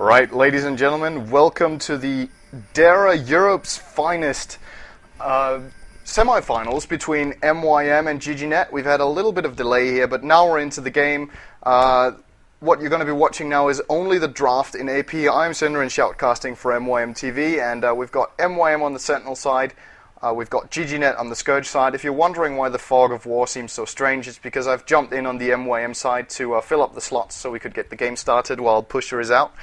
Right, ladies and gentlemen, welcome to the DARA Europe's finest semi-finals between MYM and GGnet. We've had a little bit of delay here, but now we're into the game. What you're going to be watching now is only the draft in AP. I'm Sindre in shoutcasting for MYM TV, and we've got MYM on the Sentinel side. We've got GGnet on the Scourge side. If you're wondering why the fog of war seems so strange, it's because I've jumped in on the MYM side to fill up the slots so we could get the game started while Pusher is out.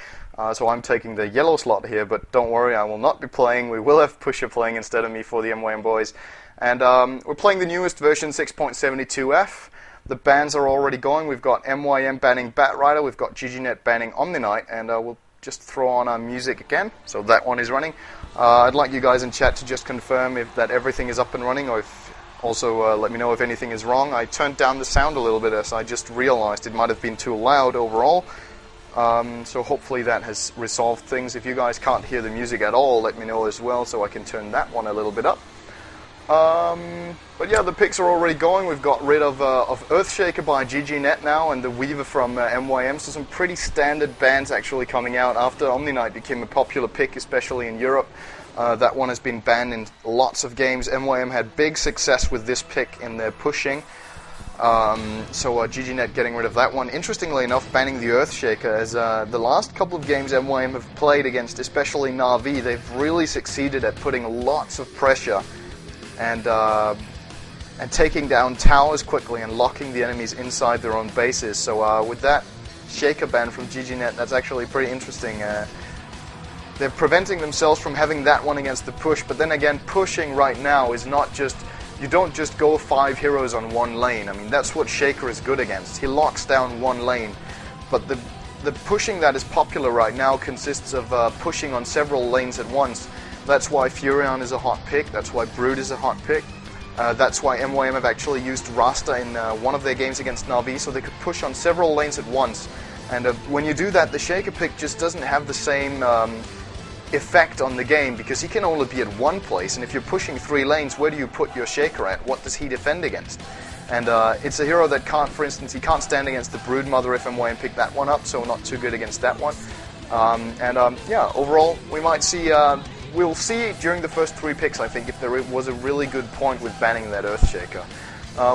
So I'm taking the yellow slot here, but don't worry, I will not be playing. We will have Pusher playing instead of me for the MYM boys. And we're playing the newest version, 6.72F. The bans are already going. We've got MYM banning Batrider, we've got GGnet banning Omni-Knight, and we'll just throw on our music again. So that one is running. I'd like you guys in chat to just confirm if that everything is up and running, or if also let me know if anything is wrong. I turned down the sound a little bit as I just realized it might have been too loud overall. So hopefully that has resolved things. If you guys can't hear the music at all, let me know as well so I can turn that one a little bit up. But yeah, the picks are already going. We've got rid of Earthshaker by GGnet now and the Weaver from MYM, so some pretty standard bans actually coming out after Omni-Knight became a popular pick, especially in Europe. That one has been banned in lots of games. MYM had big success with this pick in their pushing. So GGnet getting rid of that one. Interestingly enough, banning the Earthshaker, as the last couple of games MYM have played against, especially Na'Vi, they've really succeeded at putting lots of pressure and taking down towers quickly and locking the enemies inside their own bases. So with that Shaker ban from GGnet, that's actually pretty interesting. They're preventing themselves from having that one against the push, but then again, pushing right now is not just... You don't just go 5 heroes on one lane. I mean, that's what Shaker is good against. He locks down one lane. But the pushing that is popular right now consists of pushing on several lanes at once. That's why Furion is a hot pick. That's why Brood is a hot pick. That's why MYM have actually used Rasta in one of their games against Na'Vi, so they could push on several lanes at once. And when you do that, the Shaker pick just doesn't have the same effect on the game, because he can only be at one place, and if you're pushing 3 lanes, where do you put your Shaker at? What does he defend against? And it's a hero that can't, for instance, he can't stand against the Brood Mother if MYM pick that one up, so not too good against that one. Yeah, overall, we might see, we'll see during the first 3 picks, I think, if there was a really good point with banning that Earthshaker.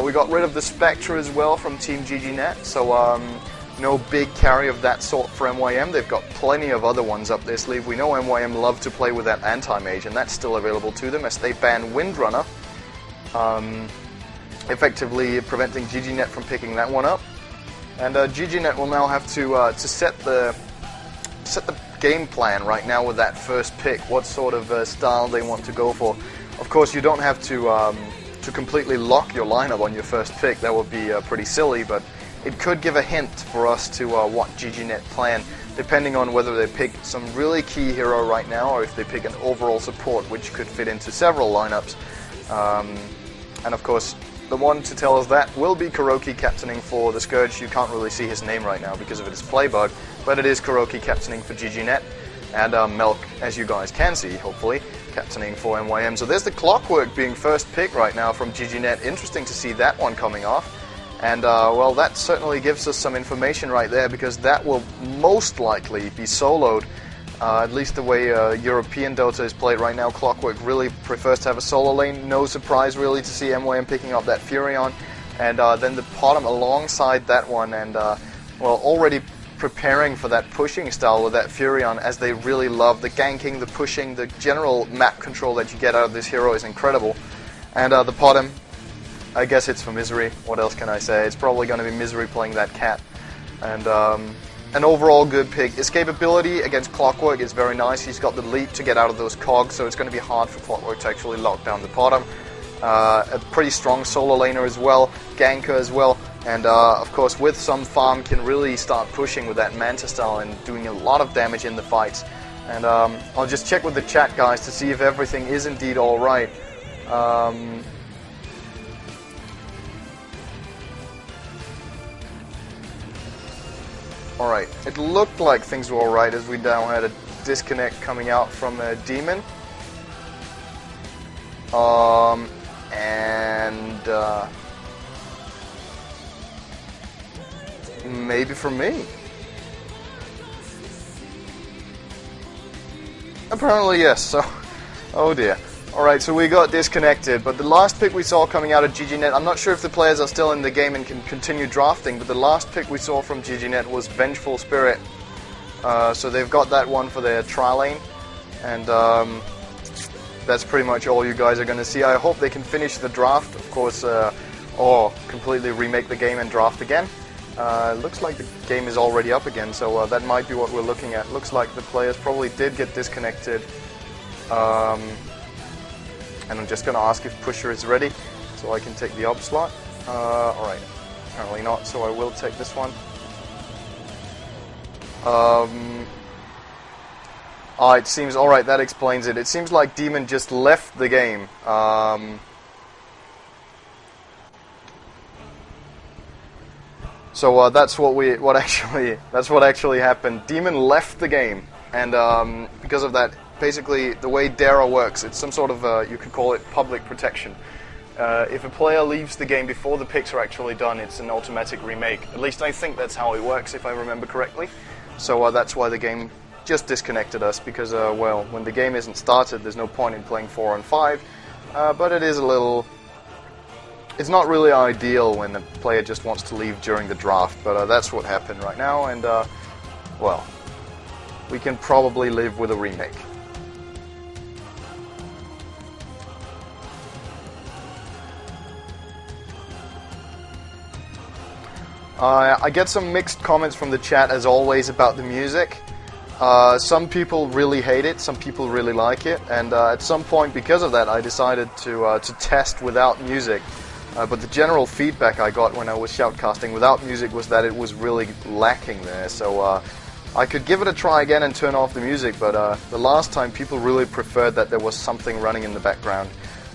We got rid of the Spectre as well from Team GGnet, so no big carry of that sort for MYM. They've got plenty of other ones up their sleeve. We know MYM love to play with that anti-mage, and that's still available to them as they ban Windrunner, effectively preventing GGnet from picking that one up. And GGnet will now have to set the game plan right now with that first pick, what sort of style they want to go for. Of course, you don't have to completely lock your lineup on your first pick. That would be pretty silly, but it could give a hint for us to what GGnet plan, depending on whether they pick some really key hero right now or if they pick an overall support which could fit into several lineups. And of course, the one to tell us that will be Kuroki captaining for the Scourge. You can't really see his name right now because of his playbug, but it is Kuroki captaining for GGnet, and Melk, as you guys can see, hopefully, captaining for MYM. So there's the Clockwork being first pick right now from GGnet. Interesting to see that one coming off. And, well, that certainly gives us some information right there, because that will most likely be soloed, at least the way European Dota is played right now. Clockwork really prefers to have a solo lane. No surprise, really, to see MYM picking up that Furion. And then the Potom alongside that one, and, well, already preparing for that pushing style with that Furion, as they really love the ganking, the pushing, the general map control that you get out of this hero is incredible. And the Potom, I guess it's for Misery. What else can I say? It's probably going to be Misery playing that cat. And an overall good pick. Escapability against Clockwork is very nice. He's got the leap to get out of those cogs, so it's going to be hard for Clockwork to actually lock down the bottom. A pretty strong solo laner as well, ganker as well, and of course with some farm can really start pushing with that Manta style and doing a lot of damage in the fights. And I'll just check with the chat, guys, to see if everything is indeed alright. Alright, it looked like things were alright as we now had a disconnect coming out from a Demon. Maybe for me. Apparently, yes. So, oh dear. Alright, so we got disconnected, but the last pick we saw coming out of GGnet, I'm not sure if the players are still in the game and can continue drafting, but the last pick we saw from GGnet was Vengeful Spirit. So they've got that one for their tri-lane, and that's pretty much all you guys are going to see. I hope they can finish the draft, of course, or completely remake the game and draft again. Looks like the game is already up again, so that might be what we're looking at. Looks like the players probably did get disconnected. And I'm just going to ask if Pusher is ready, so I can take the op slot. Alright, apparently not, so I will take this one. It seems, alright, that explains it. It seems like Demon just left the game. So that's what actually happened. Demon left the game, and because of that, basically the way Dara works, it's some sort of you could call it public protection. If a player leaves the game before the picks are actually done, it's an automatic remake. At least I think that's how it works, if I remember correctly. So that's why the game just disconnected us, because well, when the game isn't started, there's no point in playing 4 on 5. But it is a little. It's not really ideal when the player just wants to leave during the draft, but that's what happened right now, and well, we can probably live with a remake. I get some mixed comments from the chat, as always, about the music. Some people really hate it, some people really like it, and at some point, because of that, I decided to test without music. But the general feedback I got when I was shoutcasting without music was that it was really lacking there. So I could give it a try again and turn off the music, but the last time people really preferred that there was something running in the background.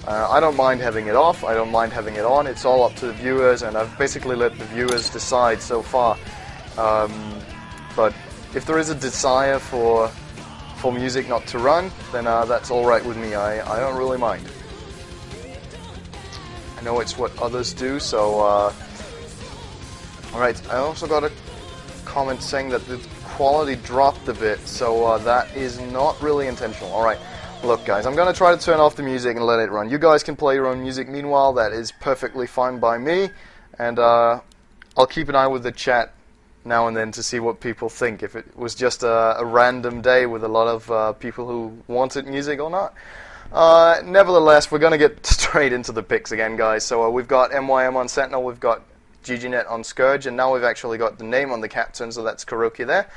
I don't mind having it off, I don't mind having it on, it's all up to the viewers, and I've basically let the viewers decide so far. But if there is a desire for music not to run, then that's alright with me, I don't really mind. I know it's what others do, so alright, I also got a comment saying that the quality dropped a bit, so that is not really intentional. Alright, look guys, I'm going to try to turn off the music and let it run. You guys can play your own music meanwhile, that is perfectly fine by me, and I'll keep an eye with the chat now and then to see what people think, if it was just a random day with a lot of people who wanted music or not. Nevertheless, we're going to get straight into the picks again, guys. So we've got MYM on Sentinel, we've got GGnet on Scourge, and now we've actually got the name on the captain, so that's Kuroki there.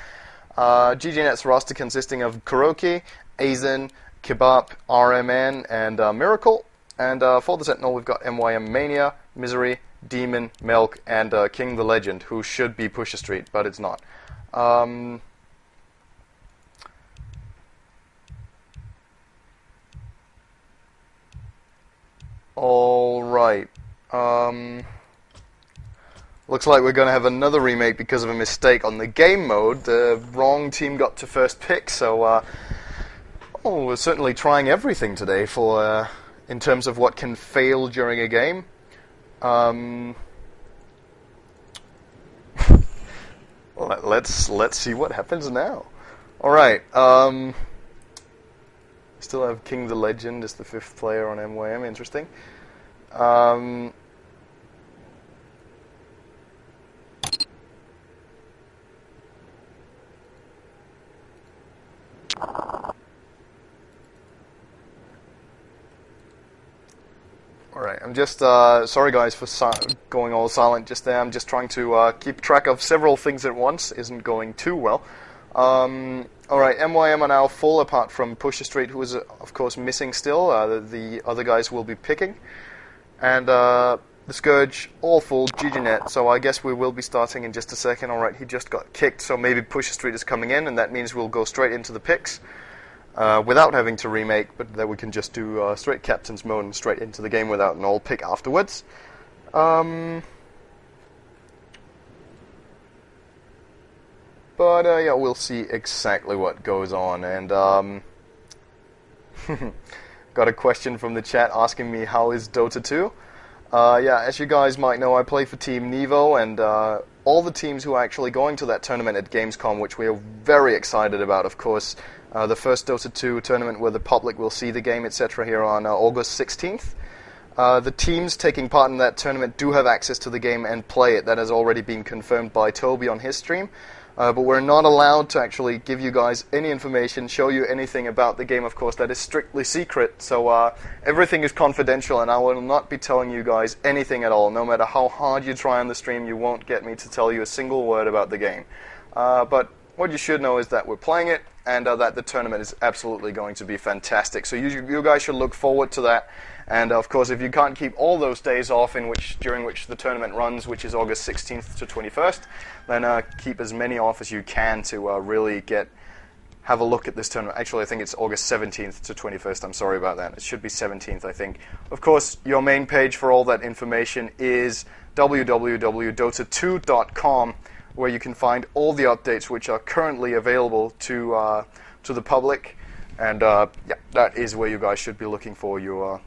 GGnet's roster consisting of Kuroki, Aizen, Kebab, RMN, and Miracle. And for the Sentinel, we've got MYM Mania, Misery, Demon, Milk, and King the Legend, who should be Pusher Street, but it's not. Alright. Looks like we're going to have another remake because of a mistake on the game mode. The wrong team got to first pick, so we're certainly trying everything today for in terms of what can fail during a game. Let's see what happens now. Alright, still have King the Legend as the 5th player on MYM, interesting. Alright, I'm just, sorry guys for going all silent just there. I'm just trying to keep track of several things at once. Isn't going too well. Alright, MYM are now full, apart from Pusher Street, who is, of course, missing still. The other guys will be picking. And the Scourge, all full, GGnet, so I guess we will be starting in just a second. Alright, he just got kicked, so maybe Pusher Street is coming in, and that means we'll go straight into the picks. Without having to remake, but then we can just do straight Captain's Mode and straight into the game without an all pick afterwards. But yeah, we'll see exactly what goes on. And got a question from the chat asking me how is Dota 2. Yeah, as you guys might know, I play for Team Nevo, and all the teams who are actually going to that tournament at Gamescom, which we are very excited about, of course. the first Dota 2 tournament where the public will see the game, etc. here on August 16th. The teams taking part in that tournament do have access to the game and play it. That has already been confirmed by Toby on his stream. But we're not allowed to actually give you guys any information, show you anything about the game, of course. That is strictly secret, so everything is confidential, and I will not be telling you guys anything at all. No matter how hard you try on the stream, you won't get me to tell you a single word about the game. But what you should know is that we're playing it, and that the tournament is absolutely going to be fantastic. So you guys should look forward to that. And of course, if you can't keep all those days off during which the tournament runs, which is August 16th to 21st, then keep as many off as you can to really have a look at this tournament. Actually, I think it's August 17th to 21st. I'm sorry about that. It should be 17th, I think. Of course, your main page for all that information is www.dota2.com, where you can find all the updates which are currently available to the public. And yeah, that is where you guys should be looking for your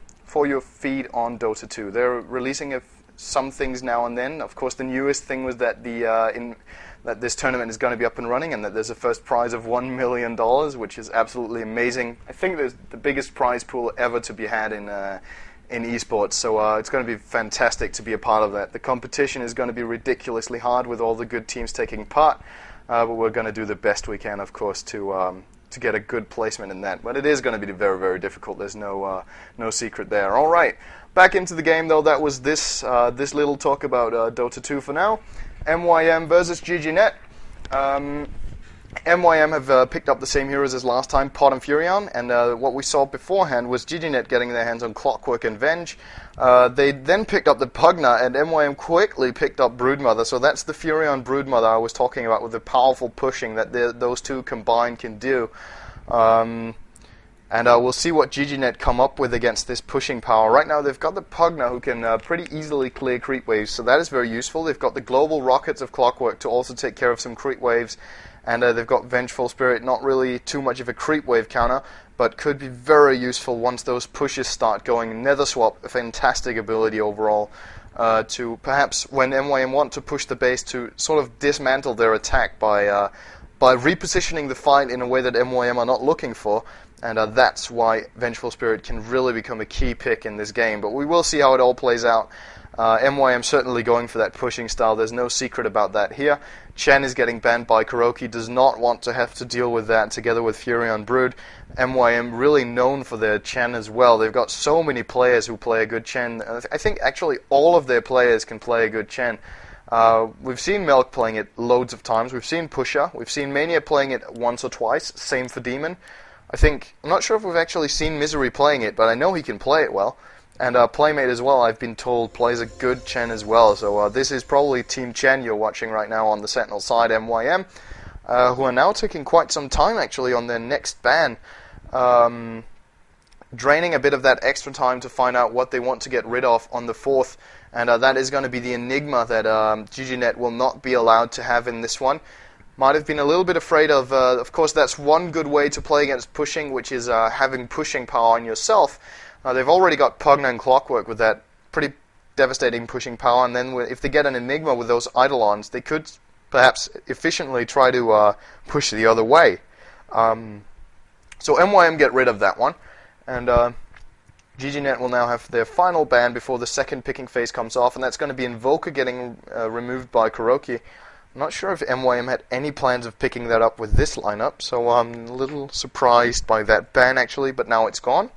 feed on Dota 2. They're releasing some things now and then. Of course, the newest thing was that that this tournament is going to be up and running, and that there's a first prize of $1 million, which is absolutely amazing. I think there's the biggest prize pool ever to be had in esports, so it's going to be fantastic to be a part of that. The competition is going to be ridiculously hard with all the good teams taking part, but we're going to do the best we can, of course, to get a good placement in that. But it is going to be very, very difficult. There's no secret there. All right, back into the game though. That was this little talk about Dota 2 for now. MYM versus GGnet. MYM have picked up the same heroes as last time, Pot and Furion, and what we saw beforehand was GGnet getting their hands on Clockwork and Venge. They then picked up the Pugna, and MYM quickly picked up Broodmother, so that's the Furion Broodmother I was talking about with the powerful pushing that those two combined can do. And we'll see what GGnet come up with against this pushing power. Right now they've got the Pugna, who can pretty easily clear creep waves, so that is very useful. They've got the global rockets of Clockwork to also take care of some creep waves. And they've got Vengeful Spirit, not really too much of a creep wave counter, but could be very useful once those pushes start going. Nether Swap, a fantastic ability overall, to perhaps, when MYM want to push the base, to sort of dismantle their attack by repositioning the fight in a way that MYM are not looking for. And that's why Vengeful Spirit can really become a key pick in this game. But we will see how it all plays out. MYM certainly going for that pushing style. There's no secret about that here. Chen is getting banned by Kuroki, does not want to have to deal with that together with Furion Brood. MYM really known for their Chen as well. They've got so many players who play a good Chen. I think actually all of their players can play a good Chen. We've seen Milk playing it loads of times. We've seen Pusha. We've seen Mania playing it once or twice. Same for Demon. I'm not sure if we've actually seen Misery playing it, but I know he can play it well. And Playmate as well, I've been told, plays a good Chen as well. So this is probably Team Chen you're watching right now on the Sentinel side, MYM, who are now taking quite some time actually on their next ban. Draining a bit of that extra time to find out what they want to get rid of on the 4th. And that is going to be the Enigma that GGnet will not be allowed to have in this one. Might have been a little bit afraid of course that's one good way to play against pushing, which is having pushing power on yourself. They've already got Pugna and Clockwork with that pretty devastating pushing power, and then if they get an Enigma with those Eidolons, they could perhaps efficiently try to push the other way. So MYM get rid of that one, and GGnet will now have their final ban before the second picking phase comes off, and that's going to be Invoker getting removed by Kuroki. I'm not sure if MYM had any plans of picking that up with this lineup, so I'm a little surprised by that ban actually, but now it's gone.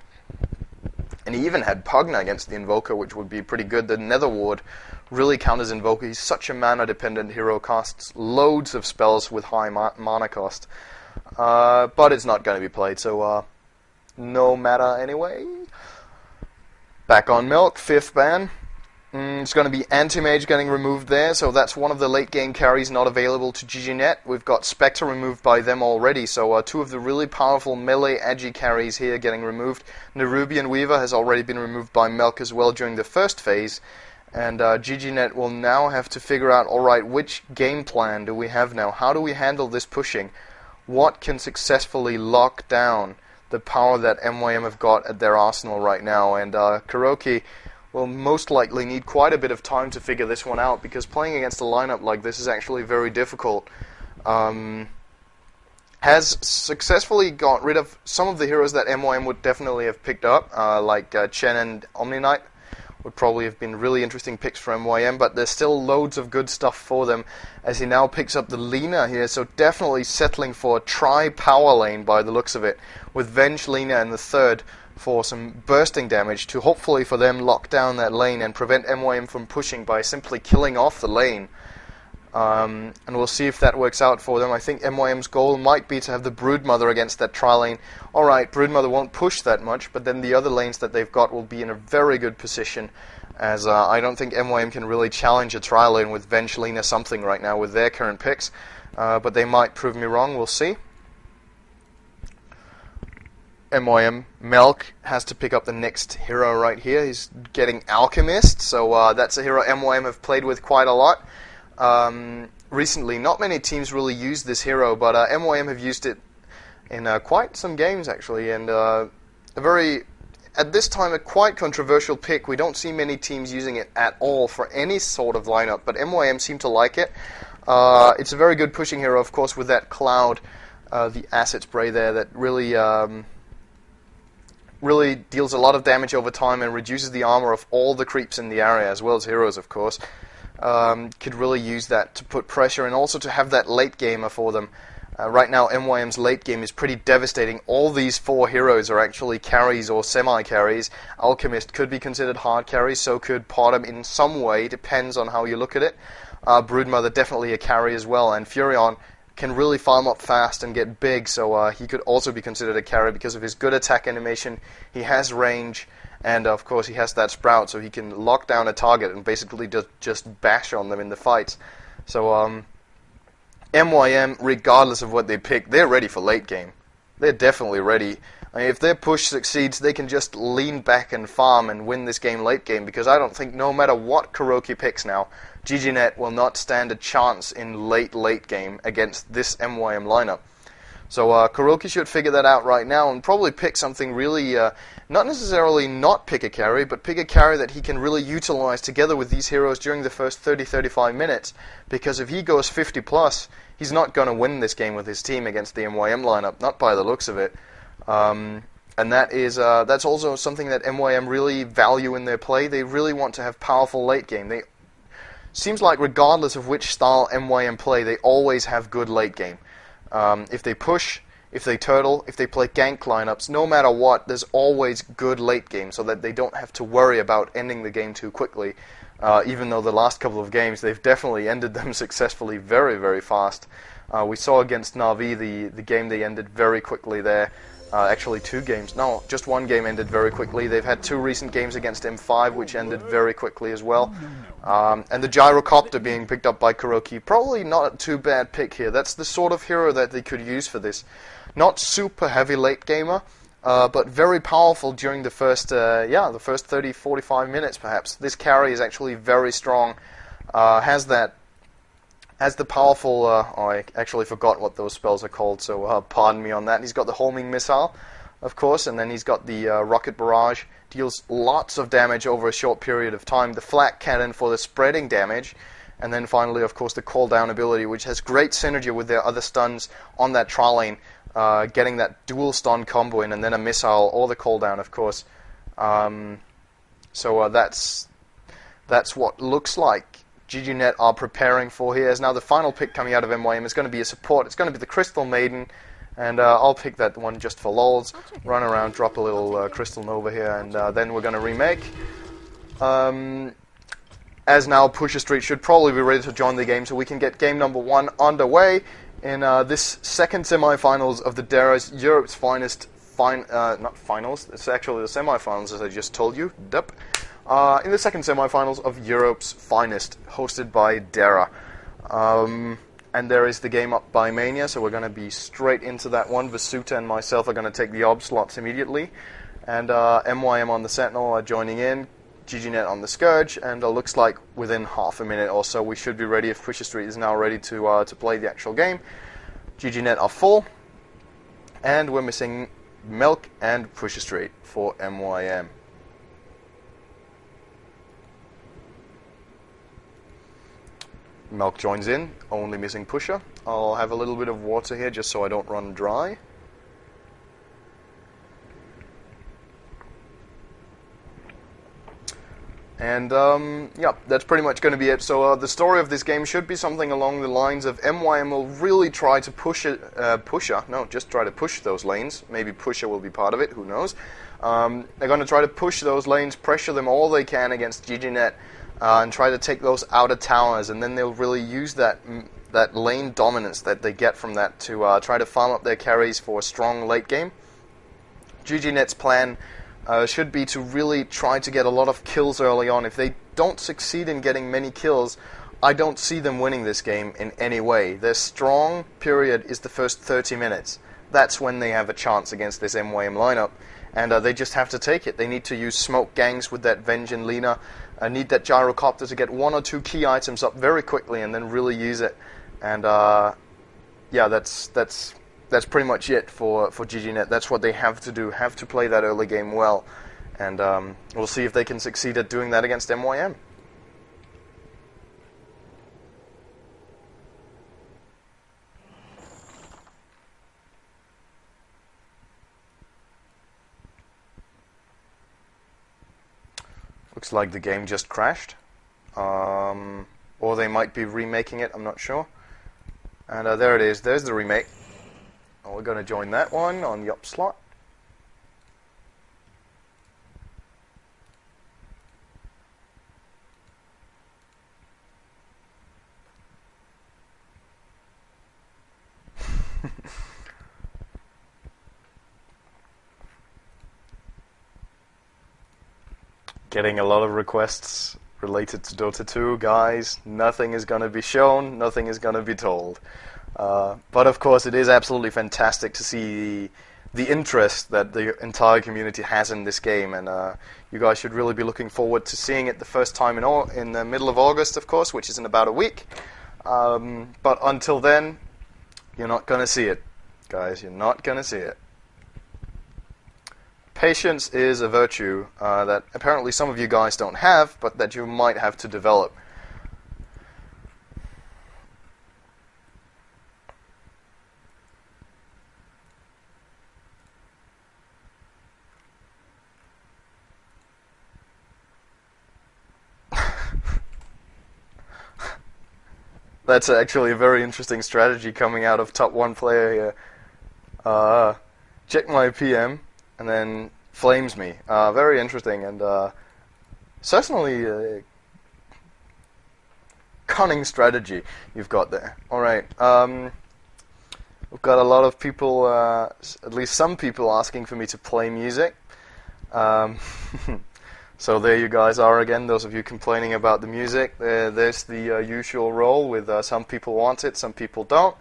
And he even had Pugna against the Invoker, which would be pretty good. The Nether Ward really counters Invoker. He's such a mana-dependent hero, casts loads of spells with high mana cost. But it's not going to be played, so no matter anyway. Back on Milk, 5th ban. It's going to be Anti-Mage getting removed there, so that's one of the late-game carries not available to GGnet. We've got Spectre removed by them already, so two of the really powerful melee agi carries here getting removed. Nerubian Weaver has already been removed by Melk as well during the first phase, and GGnet will now have to figure out, alright, which game plan do we have now? How do we handle this pushing? What can successfully lock down the power that MYM have got at their arsenal right now? And Kuroki will most likely need quite a bit of time to figure this one out, because playing against a lineup like this is actually very difficult. has successfully got rid of some of the heroes that MYM would definitely have picked up, like Chen and Omni Knight would probably have been really interesting picks for MYM, but there's still loads of good stuff for them as he now picks up the Lina here, so definitely settling for a tri-power lane by the looks of it, with Venge, Lina in the third for some bursting damage to hopefully for them lock down that lane and prevent MYM from pushing by simply killing off the lane. And we'll see if that works out for them. I think MYM's goal might be to have the Broodmother against that tri-lane. Alright, Broodmother won't push that much, but then the other lanes that they've got will be in a very good position, as I don't think MYM can really challenge a tri-lane with Venge, Lina, something right now with their current picks. But they might prove me wrong, we'll see. MYM, Melk, has to pick up the next hero right here. He's getting Alchemist, so that's a hero MYM have played with quite a lot. Recently, not many teams really use this hero, but MYM have used it in quite some games actually, and at this time, a quite controversial pick. We don't see many teams using it at all for any sort of lineup, but MYM seem to like it. It's a very good pushing hero, of course, with that cloud, the acid spray there that really really deals a lot of damage over time and reduces the armor of all the creeps in the area, as well as heroes, of course. Could really use that to put pressure and also to have that late gamer for them. Right now, MYM's late game is pretty devastating. All these four heroes are actually carries or semi-carries. Alchemist could be considered hard carry, so could Potom in some way, depends on how you look at it. Broodmother definitely a carry as well, and Furion can really farm up fast and get big, so he could also be considered a carry because of his good attack animation. He has range, and of course he has that sprout, so he can lock down a target and basically just bash on them in the fights. So MYM, regardless of what they pick, they're ready for late game. They're definitely ready. I mean, if their push succeeds, they can just lean back and farm and win this game late game, because I don't think no matter what Kuroki picks now, GGnet will not stand a chance in late game against this MYM lineup. So Kuroki should figure that out right now and probably pick something really, not necessarily not pick a carry, but pick a carry that he can really utilize together with these heroes during the first 30-35 minutes, because if he goes 50 plus, he's not going to win this game with his team against the MYM lineup, not by the looks of it. And that's also something that MYM really value in their play. They really want to have powerful late game. Seems like regardless of which style MYM play, they always have good late game. If they push, if they turtle, if they play gank lineups, no matter what, there's always good late game, so that they don't have to worry about ending the game too quickly. Even though the last couple of games, they've definitely ended them successfully very, very fast. We saw against Na'Vi the game they ended very quickly there. Actually two games. No, just one game ended very quickly. They've had two recent games against M5 which ended very quickly as well. And the Gyrocopter being picked up by Kuroki, probably not a too bad pick here. That's the sort of hero that they could use for this. Not super heavy late gamer, but very powerful during the first 30-45 minutes perhaps. This carry is actually very strong. Has the powerful, I actually forgot what those spells are called, so pardon me on that. He's got the homing missile, of course, and then he's got the rocket barrage. Deals lots of damage over a short period of time. The flak cannon for the spreading damage, and then finally, of course, the call down ability, which has great synergy with their other stuns on that tri lane, getting that dual stun combo in, and then a missile or the call down, of course. So that's what looks like GGnet are preparing for here. As now the final pick coming out of MYM is going to be a support. It's going to be the Crystal Maiden, and I'll pick that one just for lols. Run around, drop a little Crystal Nova here, and then we're going to remake. As now Pusher Street should probably be ready to join the game, so we can get game number 1 underway in this second semi-finals of the Dara's Europe's Finest not finals, it's actually the semi-finals, as I just told you. Dup. In the second semi-finals of Europe's Finest, hosted by Dara. And there is the game up by Mania, so we're going to be straight into that one. Vasuta and myself are going to take the ob slots immediately. And MYM on the Sentinel are joining in, GGnet on the Scourge, and it looks like within half a minute or so we should be ready if Pusher Street is now ready to play the actual game. GGnet are full, and we're missing Milk and Pusher Street for MYM. Milk joins in, only missing Pusher. I'll have a little bit of water here just so I don't run dry. And yeah, that's pretty much going to be it. So the story of this game should be something along the lines of MYM will really try to just try to push those lanes. Maybe Pusher will be part of it, who knows. They're going to try to push those lanes, pressure them all they can against GGnet, and try to take those outer towers, and then they'll really use that lane dominance that they get from that to try to farm up their carries for a strong late game. GGnet's plan should be to really try to get a lot of kills early on. If they don't succeed in getting many kills, I don't see them winning this game in any way. Their strong period is the first 30 minutes. That's when they have a chance against this MYM lineup, and they just have to take it. They need to use smoke gangs with that Venge and Lina, need that gyrocopter to get 1 or 2 key items up very quickly and then really use it. And yeah, that's pretty much it for GGnet. That's what they have to do, have to play that early game well. And we'll see if they can succeed at doing that against MYM. Looks like the game just crashed. Or they might be remaking it, I'm not sure. And there it is, there's the remake. Oh, we're going to join that one on the up slot. Getting a lot of requests related to Dota 2, guys. Nothing is going to be shown, nothing is going to be told. But of course, it is absolutely fantastic to see the interest that the entire community has in this game, and you guys should really be looking forward to seeing it the first time in the middle of August, of course, which is in about a week. But until then, you're not going to see it, guys. You're not going to see it. Patience is a virtue that apparently some of you guys don't have, but that you might have to develop. That's actually a very interesting strategy coming out of top 1 player here. Check my PM and then flames me. Very interesting, and certainly a cunning strategy you've got there. Alright, we've got a lot of people, at least some people, asking for me to play music. So there you guys are again, those of you complaining about the music. There's the usual role with some people want it, some people don't.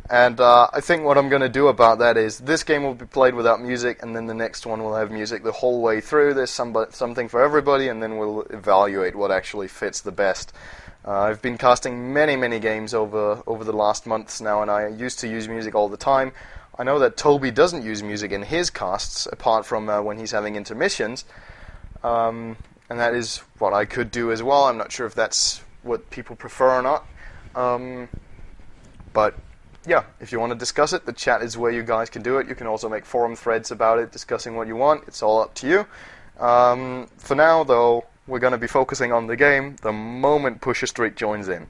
And I think what I'm going to do about that is this game will be played without music, and then the next one will have music the whole way through. There's something for everybody, and then we'll evaluate what actually fits the best. I've been casting many games over the last months now, and I used to use music all the time. I know that Toby doesn't use music in his casts, apart from when he's having intermissions. And that is what I could do as well. I'm not sure if that's what people prefer or not. But yeah, if you want to discuss it, the chat is where you guys can do it. You can also make forum threads about it, discussing what you want. It's all up to you. For now, though, we're going to be focusing on the game the moment Pusher Street joins in.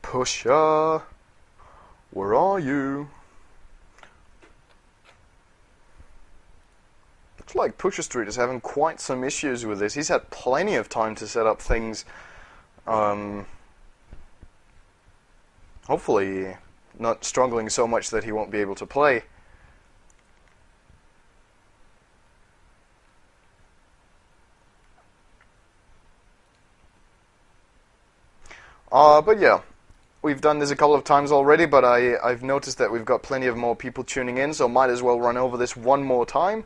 Pusher, where are you? Looks like Pusher Street is having quite some issues with this. He's had plenty of time to set up things. Hopefully not struggling so much that he won't be able to play. But yeah, we've done this a couple of times already, but I've noticed that we've got plenty of more people tuning in, so might as well run over this one more time.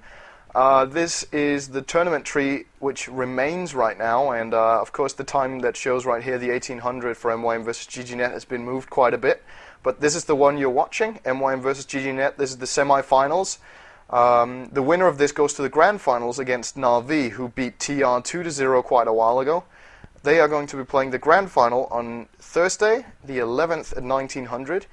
This is the tournament tree which remains right now, and of course the time that shows right here, the 1800 for MYM versus GGnet, has been moved quite a bit. But this is the one you're watching, MYM versus GGnet. This is the semi-finals. The winner of this goes to the grand finals against Na'Vi, who beat TR 2-0 quite a while ago. They are going to be playing the grand final on Thursday, the 11th at 1900,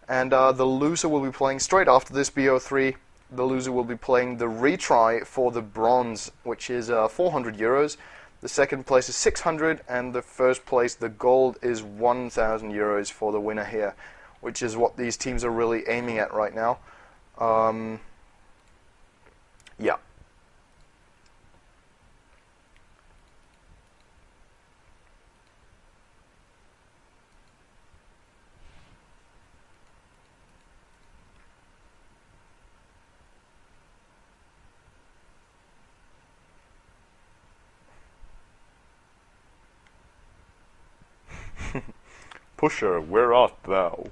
and the loser will be playing straight after this BO3. The loser will be playing the retry for the bronze, which is 400 euros. The second place is 600, and the first place, the gold, is 1,000 euros for the winner here, which is what these teams are really aiming at right now. Yeah. Pusher, where art thou?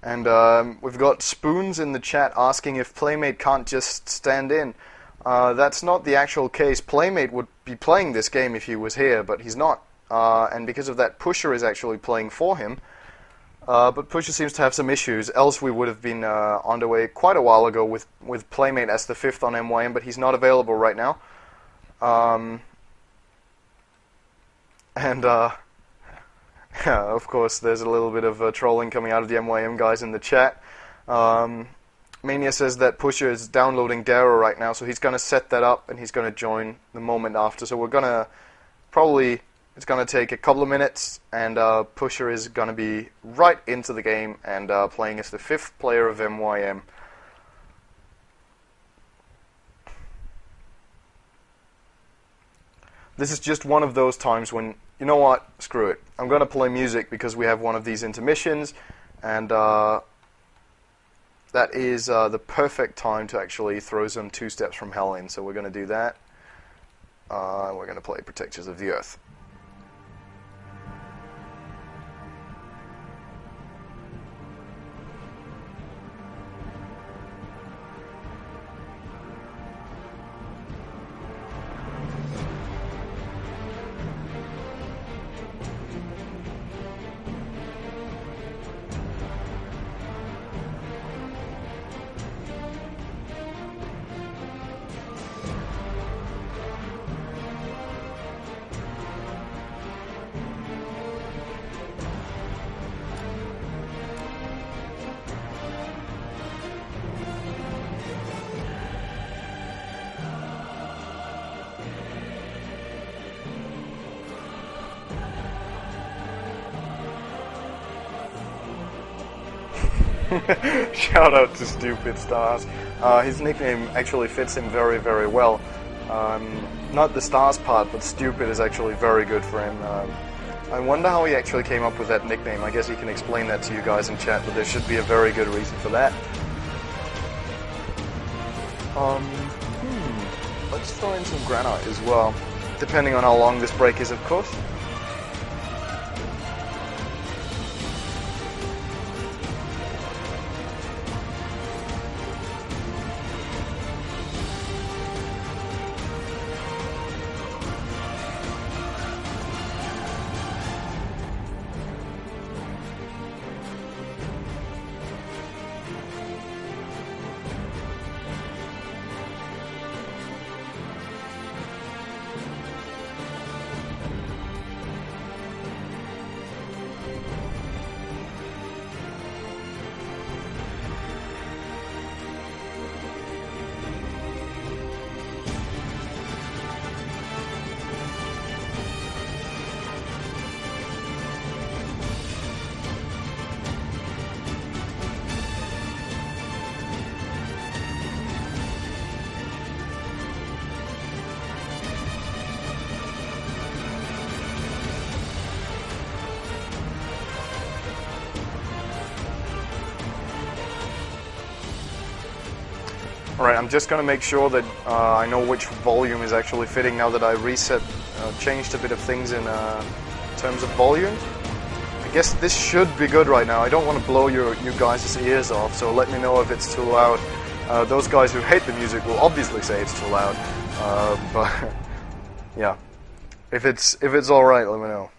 And we've got Spoons in the chat asking if Playmate can't just stand in. That's not the actual case. Playmate would be playing this game if he was here, but he's not. And because of that, Pusher is actually playing for him. But Pusher seems to have some issues, else we would have been underway quite a while ago with Playmate as the 5th on MYM, but he's not available right now. Of course, there's a little bit of trolling coming out of the MYM guys in the chat. Mania says that Pusher is downloading Dara right now, so he's going to set that up and he's going to join the moment after. So we're going to probably, it's going to take a couple of minutes, and Pusher is going to be right into the game and playing as the 5th player of MYM. This is just one of those times when, you know what, screw it. I'm going to play music because we have one of these intermissions, and that is the perfect time to actually throw some Two Steps from Hell in. So we're going to do that. We're going to play Protectors of the Earth. Shout out to Stupid Stars. His nickname actually fits him very, very well. Not the stars part, but Stupid is actually very good for him. I wonder how he actually came up with that nickname. I guess he can explain that to you guys in chat, but there should be a very good reason for that. Let's throw in some granite as well, depending on how long this break is, of course. Alright, I'm just going to make sure that I know which volume is actually fitting now that I changed a bit of things in terms of volume. I guess this should be good right now. I don't want to blow you guys' ears off, so let me know if it's too loud. Those guys who hate the music will obviously say it's too loud, but yeah, if it's alright, let me know.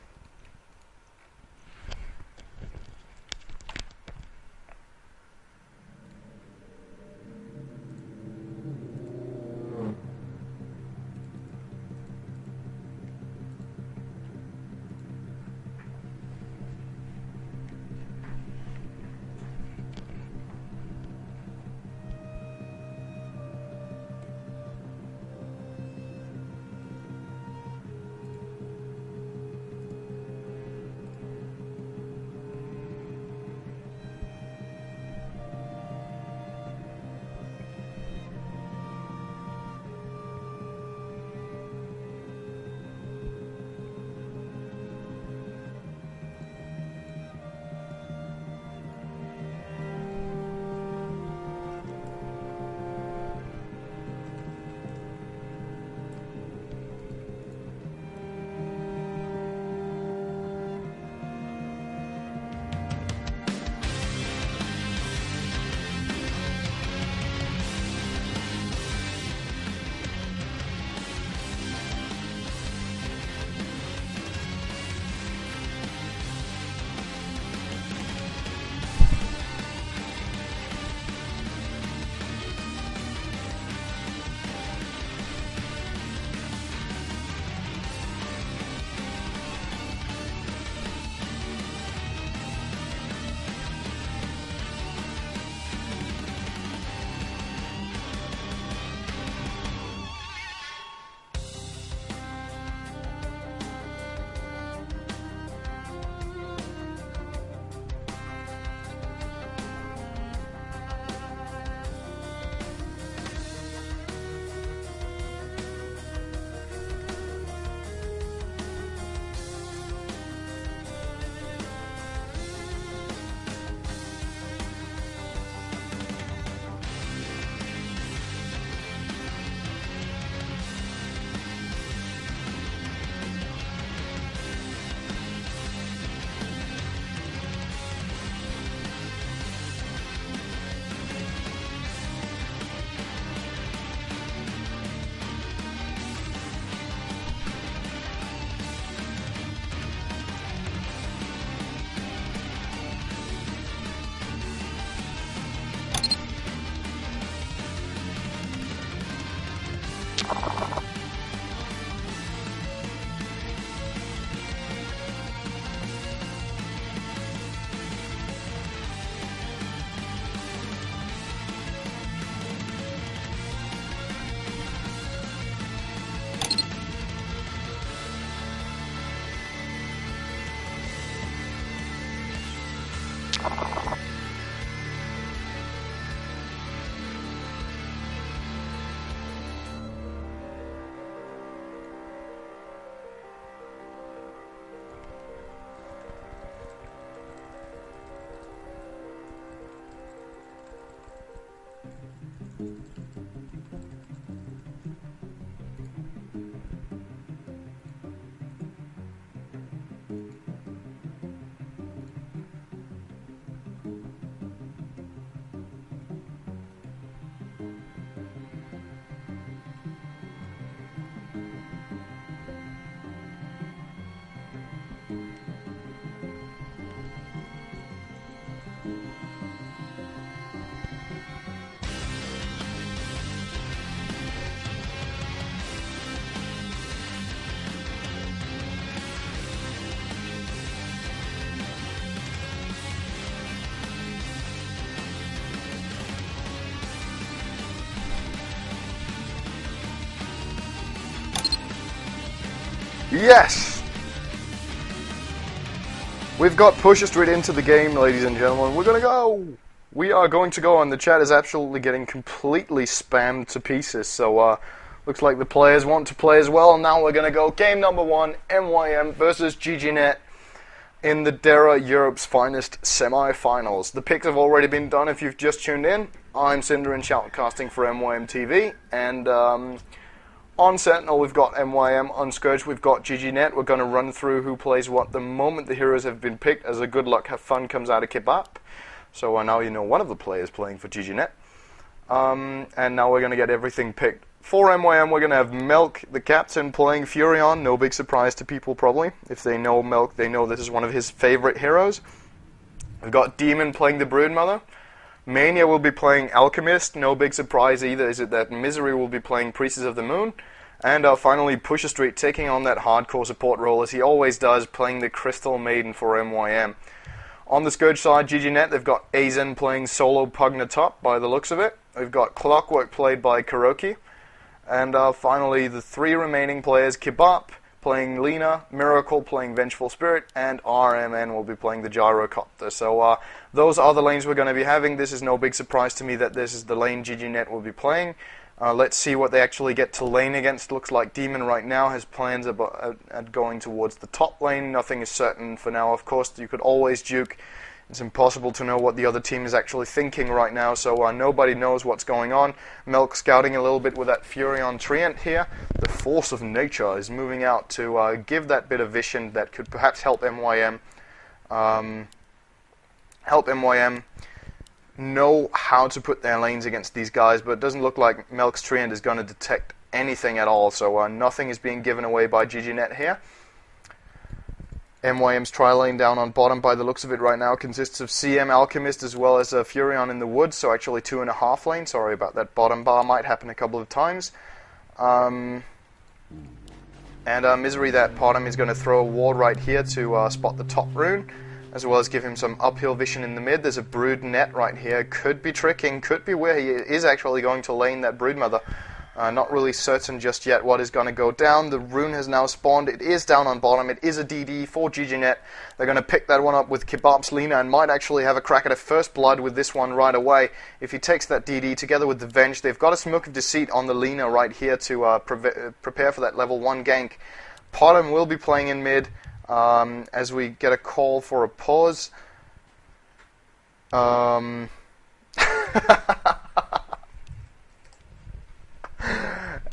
Yes! We've got pushed straight into the game, ladies and gentlemen. We're gonna go! We are going to go, and the chat is absolutely getting completely spammed to pieces, so looks like the players want to play as well, and now we're gonna go game number 1, MYM versus GGnet. in the Dara Europe's Finest semi-finals. The picks have already been done if you've just tuned in. I'm Cinder and shoutcasting for MYM TV, and on Sentinel we've got MYM, on Scourge we've got GGnet. We're going to run through who plays what the moment the heroes have been picked, as a good luck have fun comes out of Kebab. So now you know one of the players playing for GGnet. And now we're going to get everything picked. For MYM, we're going to have Melk, the captain, playing Furion. No big surprise to people, probably. If they know Melk, they know this is one of his favorite heroes. We've got Demon playing the Broodmother. Mania will be playing Alchemist. No big surprise either, is it that Misery will be playing Priestess of the Moon. And finally, Pusher Street taking on that hardcore support role, as he always does, playing the Crystal Maiden for MYM. On the Scourge side, GGnet, they've got Aizen playing solo Pugna top, by the looks of it. We've got Clockwork played by Kuroki. And finally, the three remaining players, Kebab playing Lena, Miracle playing Vengeful Spirit, and RMN will be playing the Gyrocopter. So those are the lanes we're going to be having. This is no big surprise to me that this is the lane GGnet will be playing. Let's see what they actually get to lane against. Looks like Demon right now has plans at going towards the top lane. Nothing is certain for now. Of course, you could always juke. It's impossible to know what the other team is actually thinking right now, so nobody knows what's going on. Melk scouting a little bit with that Furion Treant here. The force of nature is moving out to give that bit of vision that could perhaps help MYM. Know how to put their lanes against these guys, but it doesn't look like Melk's Treant is going to detect anything at all, so nothing is being given away by GGnet here. MYM's tri-lane down on bottom, by the looks of it right now, consists of CM Alchemist as well as Furion in the woods, so actually 2.5 lane. Sorry about that bottom bar, might happen a couple of times. And Misery, that bottom, is going to throw a ward right here to spot the top rune, as well as give him some uphill vision in the mid. There's a Brood Net right here, could be tricking, could be where he is actually going to lane that Broodmother. Not really certain just yet what is going to go down. The rune has now spawned. It is down on bottom. It is a DD for GGnet. They're going to pick that one up with Kebab's Lena and might actually have a crack at a first blood with this one right away. If he takes that DD together with the Venge, they've got a Smoke of Deceit on the Lena right here to prepare for that level 1 gank. Potom will be playing in mid as we get a call for a pause.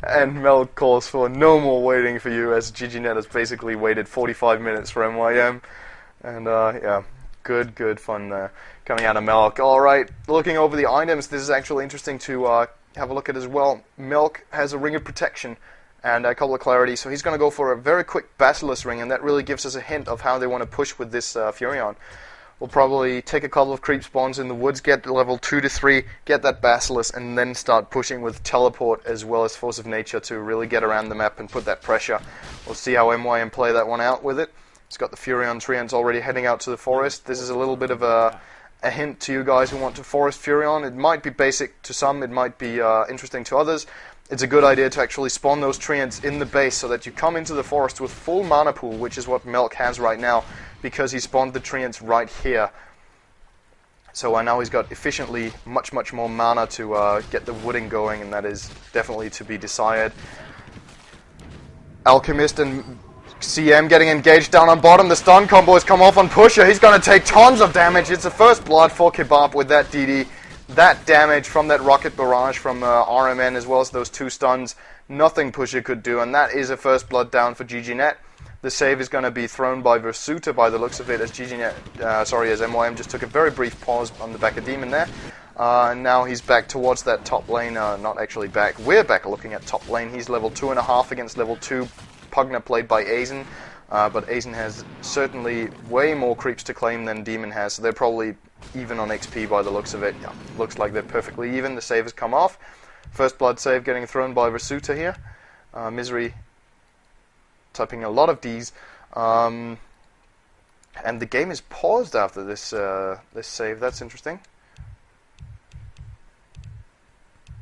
And Mel calls for no more waiting for you, as GGnet has basically waited 45 minutes for MYM. And yeah, good fun there coming out of Melk. Alright, looking over the items, this is actually interesting to have a look at as well. Melk has a Ring of Protection and a couple of Clarity, so he's going to go for a very quick Basilisk Ring, and that really gives us a hint of how they want to push with this Furion. We'll probably take a couple of creep spawns in the woods, get to level 2 to 3, get that Basilisk, and then start pushing with Teleport as well as Force of Nature to really get around the map and put that pressure. We'll see how MYM play that one out with it. It's got the Furion Treants already heading out to the forest. This is a little bit of a hint to you guys who want to forest Furion. It might be basic to some, it might be interesting to others. It's a good idea to actually spawn those Treants in the base so that you come into the forest with full mana pool, which is what Melk has right now, because he spawned the Treants right here. So now he's got efficiently much more mana to get the wooding going, and that is definitely to be desired. Alchemist and CM getting engaged down on bottom. The stun combo has come off on Pusher. He's going to take tons of damage. It's a first blood for Kebab with that DD. That damage from that rocket barrage from RMN, as well as those 2 stuns, nothing Pusher could do, and that is a first blood down for GGnet. The save is going to be thrown by Versuta by the looks of it, as as MYM just took a very brief pause on the back of Demon there. And now he's back towards that top lane, not actually back, we're back looking at top lane. He's level 2.5 against level 2 Pugna played by Aizen, but Aizen has certainly way more creeps to claim than Demon has, so they're probably even on XP by the looks of it. Yeah, looks like they're perfectly even. The save has come off. First blood save getting thrown by Versuta here. Misery typing a lot of Ds, and the game is paused after this this save. That's interesting.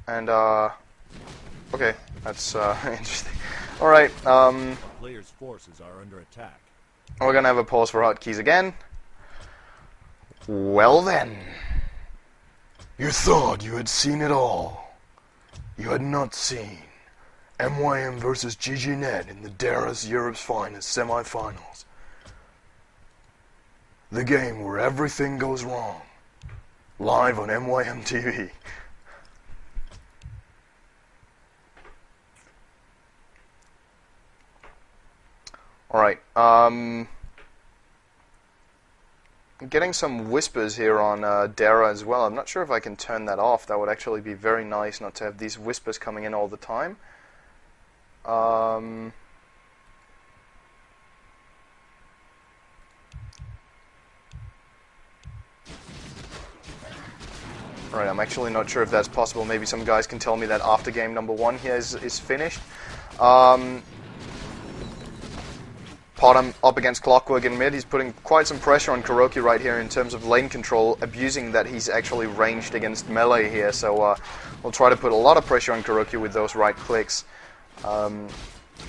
And okay, that's interesting. All right, players' forces are under attack. We're gonna have a pause for hotkeys again. Well then, you thought you had seen it all. You had not seen MYM versus GGnet in the Dara's Europe's Finest semi-finals. the game where everything goes wrong. Live on MYM TV. Alright, I'm getting some whispers here on Dara as well. I'm not sure if I can turn that off. That would actually be very nice not to have these whispers coming in all the time. Alright, I'm actually not sure if that's possible. Maybe some guys can tell me that after game number 1 here is finished. Potom up against Clockwork in mid. He's putting quite some pressure on Kuroki right here in terms of lane control, abusing that he's actually ranged against melee here. So we'll try to put a lot of pressure on Kuroki with those right clicks.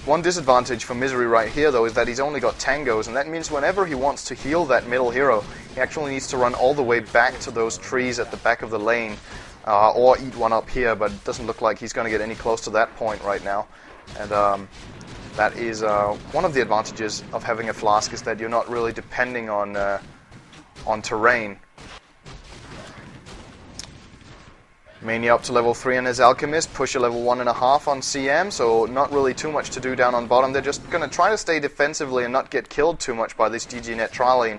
One disadvantage for Misery right here, though, is that he's only got tangos, and that means whenever he wants to heal that middle hero, he actually needs to run all the way back to those trees at the back of the lane, or eat one up here, but it doesn't look like he's going to get any close to that point right now. And that is one of the advantages of having a flask, is that you're not really depending on terrain. Mania up to level 3 on his Alchemist, push a level 1.5 on CM, so not really too much to do down on bottom. They're just going to try to stay defensively and not get killed too much by this GGnet tri-lane.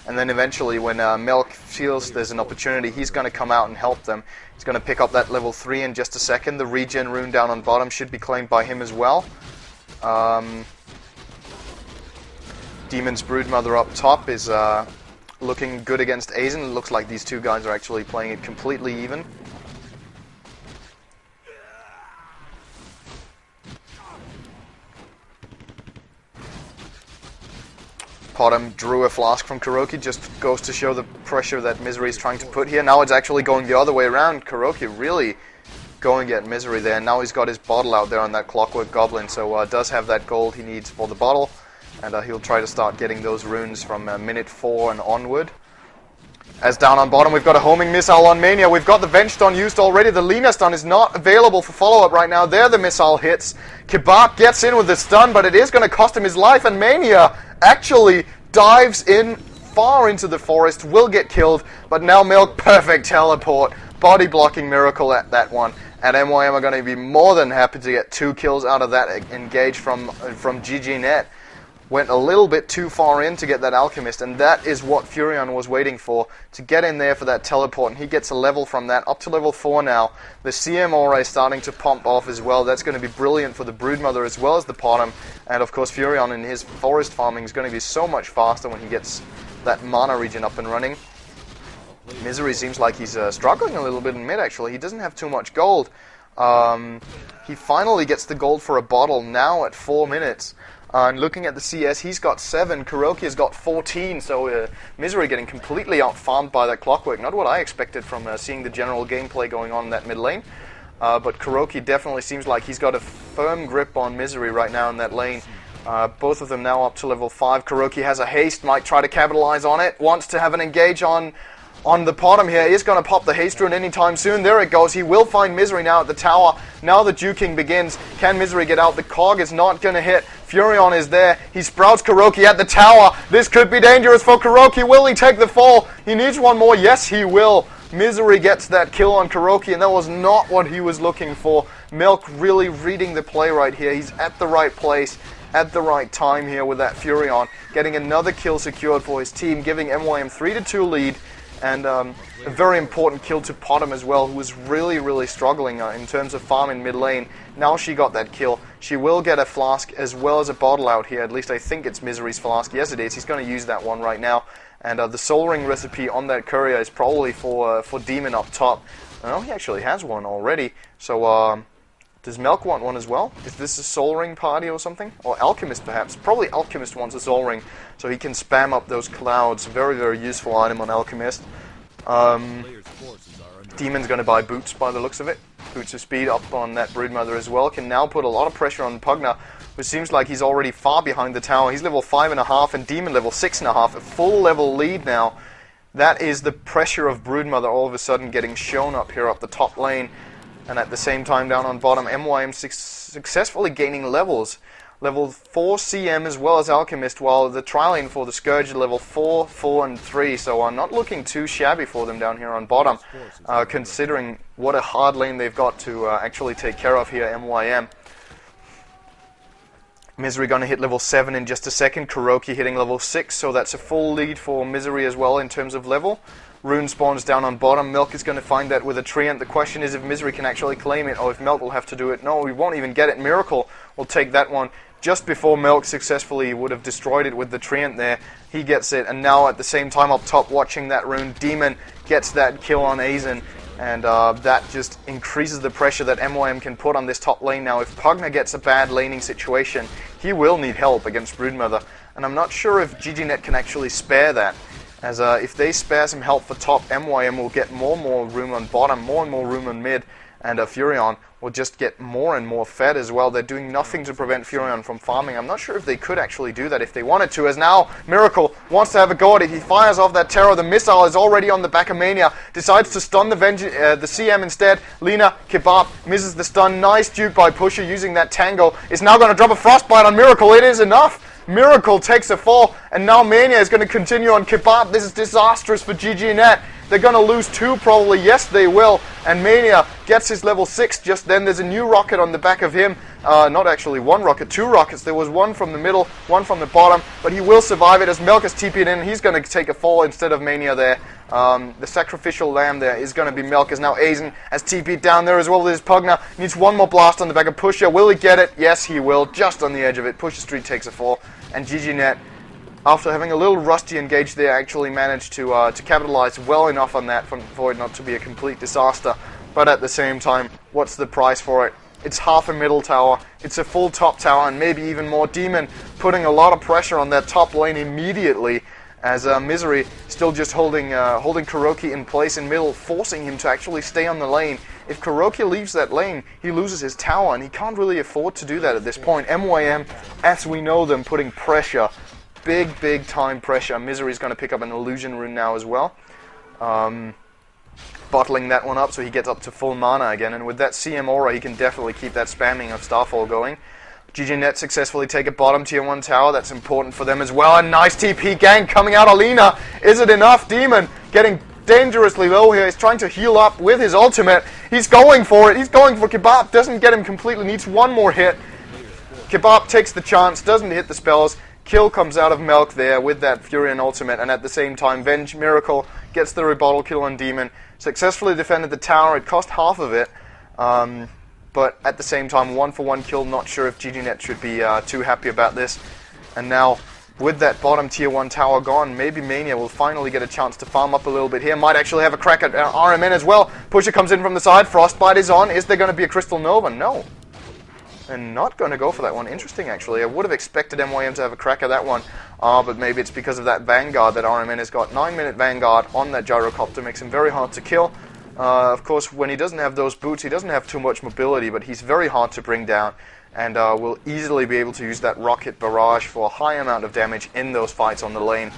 And then eventually when Milk feels there's an opportunity, he's going to come out and help them. He's going to pick up that level 3 in just a second. The regen rune down on bottom should be claimed by him as well. Demon's Broodmother up top is looking good against Aizen. It looks like these two guys are actually playing it completely even. Potom drew a flask from Kuroki, just goes to show the pressure that Misery is trying to put here. Now it's actually going the other way around. Kuroki really going at Misery there. Now he's got his bottle out there on that Clockwork Goblin, so does have that gold he needs for the bottle. And he'll try to start getting those runes from minute 4 and onward. As down on bottom, we've got a homing missile on Mania. We've got the Venge Stun used already. The Lina Stun is not available for follow-up right now. There the missile hits. Kebab gets in with the stun, but it is going to cost him his life. And Mania actually dives in far into the forest, will get killed. But now Milk, perfect teleport. Body blocking miracle at that one. And MYM are going to be more than happy to get 2 kills out of that engage from GGnet. Went a little bit too far in to get that Alchemist, and that is what Furion was waiting for, to get in there for that teleport, and he gets a level from that, up to level 4 now. The CM aura is starting to pump off as well. That's going to be brilliant for the Broodmother as well as the Potom, and of course Furion in his forest farming is going to be so much faster when he gets that mana regen up and running. Misery seems like he's struggling a little bit in mid actually. He doesn't have too much gold. He finally gets the gold for a bottle now at 4 minutes. And looking at the CS, he's got 7, Kuroki has got 14, so Misery getting completely out-farmed by that Clockwork. Not what I expected from seeing the general gameplay going on in that mid lane. But Kuroki definitely seems like he's got a firm grip on Misery right now in that lane. Both of them now up to level 5. Kuroki has a haste, might try to capitalize on it, wants to have an engage on the Potom here. He's going to pop the haste rune anytime soon. There it goes. He will find Misery now at the tower. Now the duking begins. Can Misery get out? The cog is not going to hit. Furion is there. He sprouts Kuroki at the tower. This could be dangerous for Kuroki. Will he take the fall? He needs one more. Yes, he will. Misery gets that kill on Kuroki, and that was not what he was looking for. Milk really reading the play right here. He's at the right place at the right time here with that Furion. Getting another kill secured for his team, giving MYM 3-2 lead. And a very important kill to Potom as well, who was really struggling in terms of farm in mid lane. Now she got that kill. She will get a flask as well as a bottle out here. At least I think it's Misery's flask. Yes, it is. He's going to use that one right now. And the Soul Ring recipe on that courier is probably for Demon up top. Oh, he actually has one already. So does Milk want one as well? Is this a Soul Ring party or something? Or Alchemist perhaps? Probably Alchemist wants a Soul Ring, so he can spam up those clouds. Very useful item on Alchemist. Demon's going to buy Boots by the looks of it. Boots of Speed up on that Broodmother as well. Can now put a lot of pressure on Pugna, who seems like he's already far behind the tower. He's level 5.5 and Demon level 6.5. A full level lead now. That is the pressure of Broodmother all of a sudden getting shown up here up the top lane. And at the same time down on bottom, MYM successfully gaining levels. level 4 CM as well as Alchemist, while the Trilane for the Scourge are level 4, 4, and 3. So I'm not looking too shabby for them down here on bottom, considering what a hard lane they've got to actually take care of here, MYM. Misery going to hit level 7 in just a second. Kuroki hitting level 6, so that's a full lead for Misery as well in terms of level. Rune spawns down on bottom. Milk is going to find that with a Treant. The question is if Misery can actually claim it, or if Milk will have to do it. No, we won't even get it. Miracle will take that one just before Milk successfully would have destroyed it with the Treant there. He gets it, and now at the same time up top watching that Rune, Demon gets that kill on Aizen. And that just increases the pressure that MYM can put on this top lane now. If Pugna gets a bad laning situation, he will need help against Broodmother. And I'm not sure if GGnet can actually spare that. As if they spare some help for top, MYM will get more and more room on bottom, more and more room on mid, and Furion will just get more and more fed as well. They're doing nothing to prevent Furion from farming. I'm not sure if they could actually do that if they wanted to, as now Miracle wants to have a go at it. He fires off that Terror. The missile is already on the back of Mania. Decides to stun the CM instead. Lina, Kebab misses the stun. Nice dupe by Pusher using that Tango. Is now going to drop a Frostbite on Miracle. It is enough. Miracle takes a fall, and now Mania is going to continue on Kebab. This is disastrous for GGnet. They're going to lose 2 probably. Yes, they will. And Mania gets his level 6 just then. There's a new rocket on the back of him. Not actually 1 rocket, 2 rockets. There was 1 from the middle, 1 from the bottom. But he will survive it as Milk is TP'd in. He's going to take a fall instead of Mania there. The sacrificial lamb there is going to be Milk, as now Aizen has TP'd down there as well with his Pugna. Needs 1 more blast on the back of Pusher. Will he get it? Yes, he will. Just on the edge of it. Pusher Street takes a fall. And GGnet, after having a little rusty engage there, actually managed to capitalize well enough on that for it not to be a complete disaster. But at the same time, what's the price for it? It's half a middle tower, it's a full top tower, and maybe even more. Demon putting a lot of pressure on that top lane immediately, as Misery still just holding Kuroki in place in middle, forcing him to actually stay on the lane. If Kuroki leaves that lane, he loses his tower, and he can't really afford to do that at this point. MYM, as we know them, putting pressure, big time pressure. Misery's going to pick up an illusion rune now as well. Bottling that one up so he gets up to full mana again, and with that CM aura he can definitely keep that spamming of Starfall going. GGnet successfully take a bottom tier 1 tower. That's important for them as well. A nice TP gank coming out. Alina, is it enough? Demon getting dangerously low here. He's trying to heal up with his ultimate. He's going for it. He's going for Kebab. Doesn't get him completely. Needs 1 more hit. Kebab takes the chance. Doesn't hit the spells. Kill comes out of Milk there with that Furion ultimate. And at the same time, Venge Miracle gets the rebuttal kill on Demon. Successfully defended the tower. It cost half of it. But at the same time, 1-for-1 kill. Not sure if GGnet should be too happy about this. And now, with that bottom tier 1 tower gone, maybe Mania will finally get a chance to farm up a little bit here. Might actually have a crack at RMN as well. Pusher comes in from the side. Frostbite is on. Is there going to be a Crystal Nova? No. And not going to go for that one. Interesting, actually. I would have expected MYM to have a crack at that one. But maybe it's because of that Vanguard that RMN has got. 9-minute Vanguard on that Gyrocopter makes him very hard to kill. Of course, when he doesn't have those boots, he doesn't have too much mobility, but he's very hard to bring down. And will easily be able to use that rocket barrage for a high amount of damage in those fights on the lane.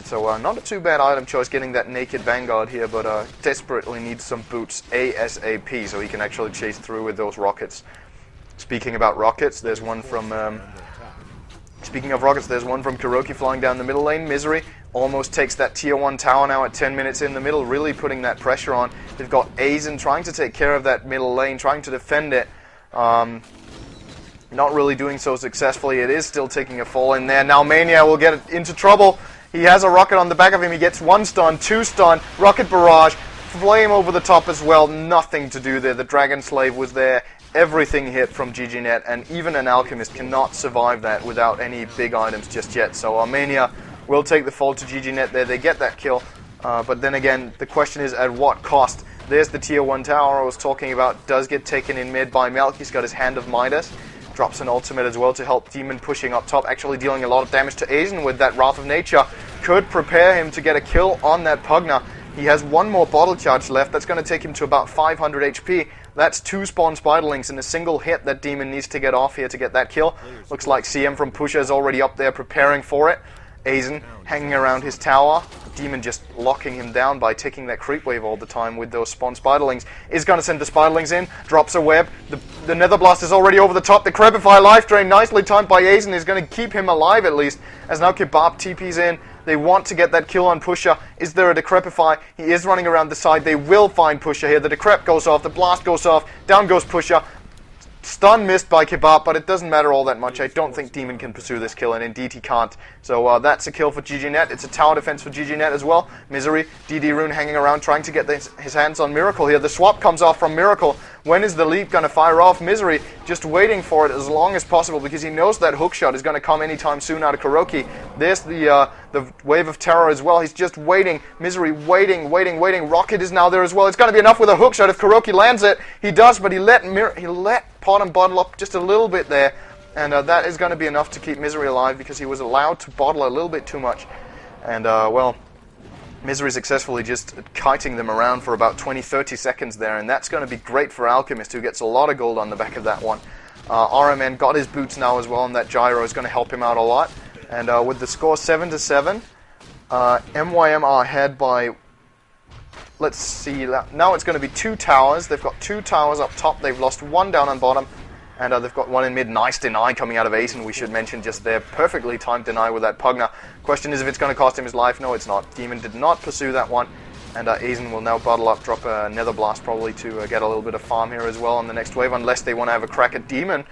So not a too bad item choice getting that naked Vanguard here, but desperately needs some boots ASAP so he can actually chase through with those rockets. Speaking about rockets, there's one from... Speaking of rockets, there's one from Kuroki flying down the middle lane. Misery almost takes that tier 1 tower now at 10 minutes in the middle, really putting that pressure on. They've got Aizen trying to take care of that middle lane, trying to defend it. Not really doing so successfully. It is still taking a fall in there. Now Mania will get into trouble. He has a rocket on the back of him. He gets 1 stun, 2 stun, rocket barrage, flame over the top as well. Nothing to do there. The Dragon Slave was there. Everything hit from GGnet, and even an Alchemist cannot survive that without any big items just yet. So Mania will take the fall to GGnet there. They get that kill, but then again, the question is at what cost? There's the tier 1 tower I was talking about. Does get taken in mid by Milk. He's got his Hand of Midas. Drops an ultimate as well to help Demon pushing up top, actually dealing a lot of damage to Aizen with that Wrath of Nature. Could prepare him to get a kill on that Pugna. He has 1 more bottle charge left. That's going to take him to about 500 HP. That's 2 spawn Spiderlings in a single hit that Demon needs to get off here to get that kill. Looks like CM from Pusher is already up there preparing for it. Aizen hanging around his tower. Demon just locking him down by taking that creep wave all the time with those spawn Spiderlings. Is going to send the Spiderlings in. Drops a web. The The Nether Blast is already over the top. The Crepify Life Drain, nicely timed by Azen, is going to keep him alive at least, as now Kebab TP's in. They want to get that kill on Pusher. Is there a Decrepify? He is running around the side. They will find Pusher here. The Decrep goes off. The Blast goes off. Down goes Pusher. Stun missed by Kebab, but it doesn't matter all that much. I don't think Demon can pursue this kill, and indeed he can't. So that's a kill for GGnet. It's a tower defense for GGnet as well. Misery, DD Rune hanging around trying to get his hands on Miracle here. The swap comes off from Miracle. When is the leap going to fire off? Misery just waiting for it as long as possible because he knows that hookshot is going to come anytime soon out of Kuroki. There's the Wave of Terror as well. He's just waiting. Misery waiting. Rocket is now there as well. It's going to be enough with a hookshot if Kuroki lands it. He does, but he let Pot bottle up just a little bit there, and that is going to be enough to keep Misery alive because he was allowed to bottle a little bit too much. And well, Misery successfully just kiting them around for about 20-30 seconds there, and that's going to be great for Alchemist, who gets a lot of gold on the back of that one. RMN got his boots now as well, and that gyro is going to help him out a lot. And with the score 7-7, MYM are ahead by, let's see, now it's going to be 2 towers. They've got 2 towers up top. They've lost 1 down on bottom, and they've got 1 in mid. Nice deny coming out of Asen, we should mention just there. Perfectly timed deny with that Pugna. Question is if it's going to cost him his life. No, it's not. Demon did not pursue that one, and Asen will now bottle up, drop a Nether Blast probably to get a little bit of farm here as well on the next wave, unless they want to have a crack at Demon.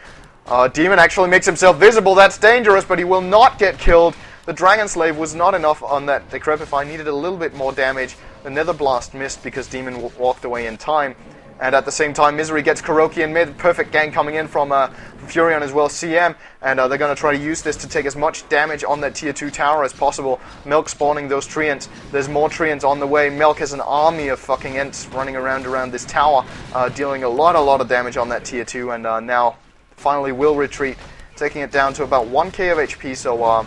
Demon actually makes himself visible. That's dangerous, but he will not get killed. The Dragon Slave was not enough on that Decrepify. Needed a little bit more damage. The Nether Blast missed because Demon walked away in time. And at the same time, Misery gets Kuroki in mid. Perfect gang coming in from Furion as well, CM. And they're going to try to use this to take as much damage on that tier 2 tower as possible. Milk spawning those Treants. There's more Treants on the way. Milk has an army of fucking Ents running around this tower, dealing a lot of damage on that tier 2. And now finally will retreat, taking it down to about 1k of HP. So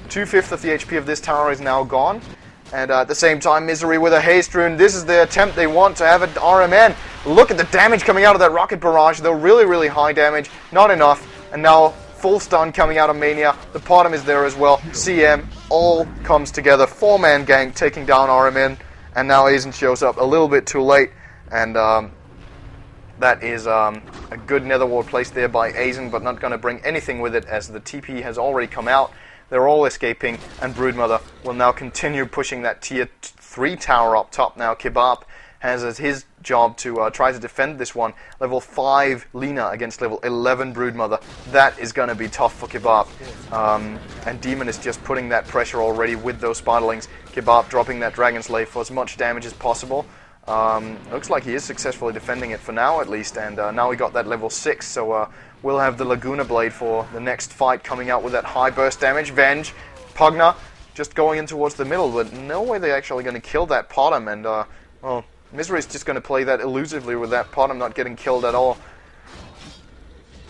2/5 of the HP of this tower is now gone. And at the same time, Misery with a Haste Rune. This is the attempt they want to have at RMN. Look at the damage coming out of that Rocket Barrage, though. Really high damage. Not enough. And now full stun coming out of Mania. The bottom is there as well. CM all comes together. 4-man gang taking down RMN. And now Azen shows up a little bit too late. And that is a good Nether Ward placed there by Azen, but not going to bring anything with it as the TP has already come out. They're all escaping, and Broodmother will now continue pushing that tier 3 tower up top now. Kebab has as his job to try to defend this one. Level 5 Lina against level 11 Broodmother. That is going to be tough for Kebab. And Demon is just putting that pressure already with those Spartalings. Kebab dropping that Dragon Slave for as much damage as possible. Looks like he is successfully defending it for now at least, and now we got that level 6, so we'll have the Laguna Blade for the next fight coming out with that high burst damage. Venge, Pugna, just going in towards the middle, but no way they're actually going to kill that Potom, and well, Misery's just going to play that elusively with that Potom not getting killed at all.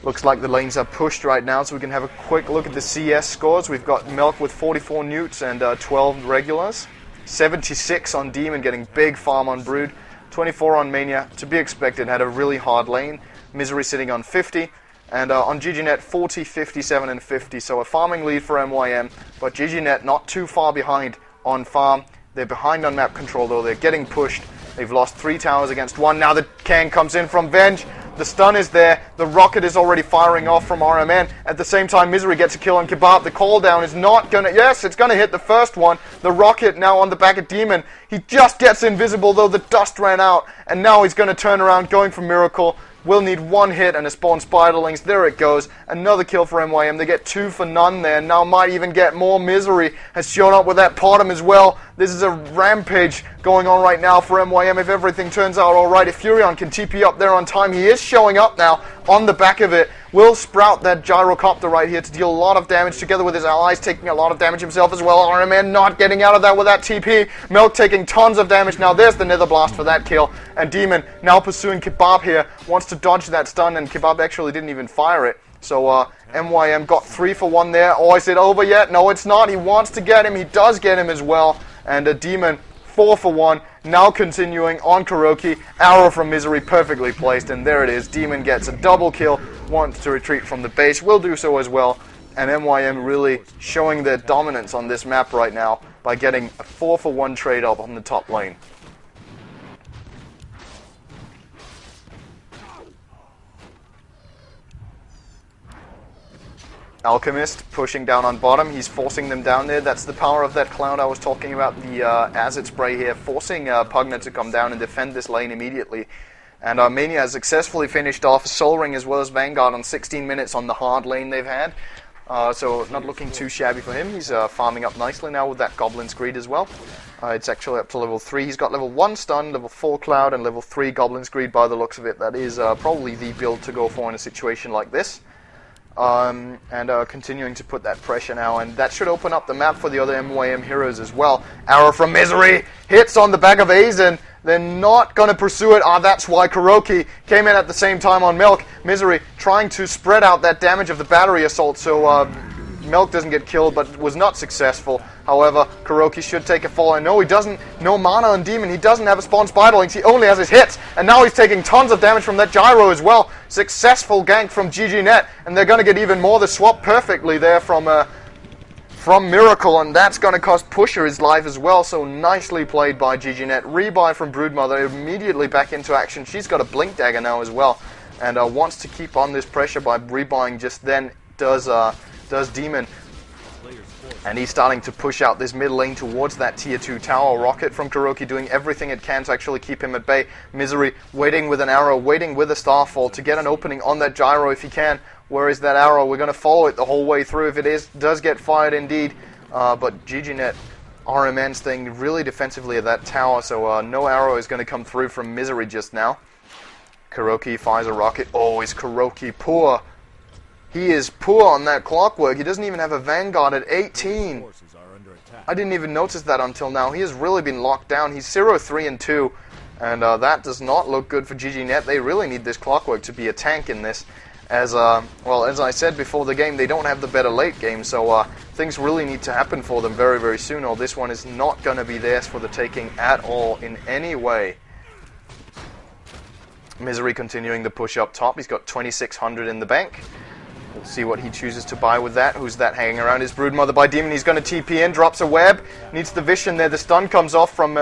Looks like the lanes are pushed right now, so we can have a quick look at the CS scores. We've got Milk with 44 newts and 12 regulars. 76 on Demon, getting big farm on Brood. 24 on Mania, to be expected, had a really hard lane. Misery sitting on 50. And on GGnet, 40, 57, and 50. So a farming lead for MYM, but GGnet not too far behind on farm. They're behind on map control, though. They're getting pushed. They've lost 3 towers against 1. Now the can comes in from Venge. The stun is there. The rocket is already firing off from RMN. At the same time, Misery gets a kill on Kebab. The call down is not going to... Yes, it's going to hit the first one. The rocket now on the back of Demon. He just gets invisible, though the dust ran out. And now he's going to turn around, going for Miracle. Will need 1 hit and a spawn Spiderlings. There it goes. Another kill for MYM. They get 2 for none there. Now might even get more. Misery has shown up with that Potom as well. This is a rampage going on right now for MYM if everything turns out alright. If Furion can TP up there on time, he is showing up now on the back of it. Will sprout that Gyrocopter right here to deal a lot of damage together with his allies, taking a lot of damage himself as well. RMN not getting out of that with that TP. Milk taking tons of damage. Now there's the Nether Blast for that kill. And Demon now pursuing Kebab here. Wants to dodge that stun, and Kebab actually didn't even fire it. So MYM got 3 for 1 there. Oh, is it over yet? No, it's not. He wants to get him. He does get him as well. And Demon 4 for 1. Now continuing on Kuroki. Arrow from Misery perfectly placed. And there it is. Demon gets a double kill. Wants to retreat from the base. Will do so as well. And MYM really showing their dominance on this map right now by getting a 4 for 1 trade up on the top lane. Alchemist pushing down on bottom. He's forcing them down there. That's the power of that cloud I was talking about. The acid spray here, forcing Pugna to come down and defend this lane immediately. And Mania has successfully finished off Soul Ring as well as Vanguard on 16 minutes on the hard lane they've had. So not looking too shabby for him. He's farming up nicely now with that Goblin Screed as well. It's actually up to level 3. He's got level 1 stun, level 4 cloud, and level 3 Goblin Screed by the looks of it. That is probably the build to go for in a situation like this. Continuing to put that pressure now, and that should open up the map for the other MYM heroes as well. Arrow from Misery hits on the back of Aizen. They're not going to pursue it. That's why Kuroki came in at the same time on Milk. Misery trying to spread out that damage of the battery assault so Milk doesn't get killed, but was not successful. However, Kuroki should take a fall. And no, he doesn't. No mana on Demon. He doesn't have a spawn Spiderlings. He only has his hits. And now he's taking tons of damage from that Gyro as well. Successful gank from GGnet. And they're going to get even more. The swap perfectly there from Miracle. And that's going to cost Pusher his life as well. So nicely played by GGnet. Rebuy from Broodmother. Immediately back into action. She's got a Blink Dagger now as well. And wants to keep on this pressure by rebuying just then. Does Demon. And he's starting to push out this mid lane towards that tier 2 tower. Rocket from Kuroki doing everything it can to actually keep him at bay. Misery waiting with an arrow, waiting with a Starfall to get an opening on that Gyro if he can. Where is that arrow? We're going to follow it the whole way through if it does get fired indeed. But GGnet RMN staying really defensively at that tower, so no arrow is going to come through from Misery just now. Kuroki fires a rocket. Oh, is Kuroki poor? He is poor on that Clockwork. He doesn't even have a Vanguard at 18. I didn't even notice that until now. He has really been locked down. He's 0-3-2, and that does not look good for GGnet. They really need this Clockwork to be a tank in this. As I said before the game, they don't have the better late game, so things really need to happen for them very, very soon, or this one is not going to be theirs for the taking at all in any way. Misery continuing the push up top. He's got 2,600 in the bank. We'll see what he chooses to buy with that. Who's that hanging around? His Broodmother by Demon. He's going to TP in, drops a web. Needs the vision there. The stun comes off from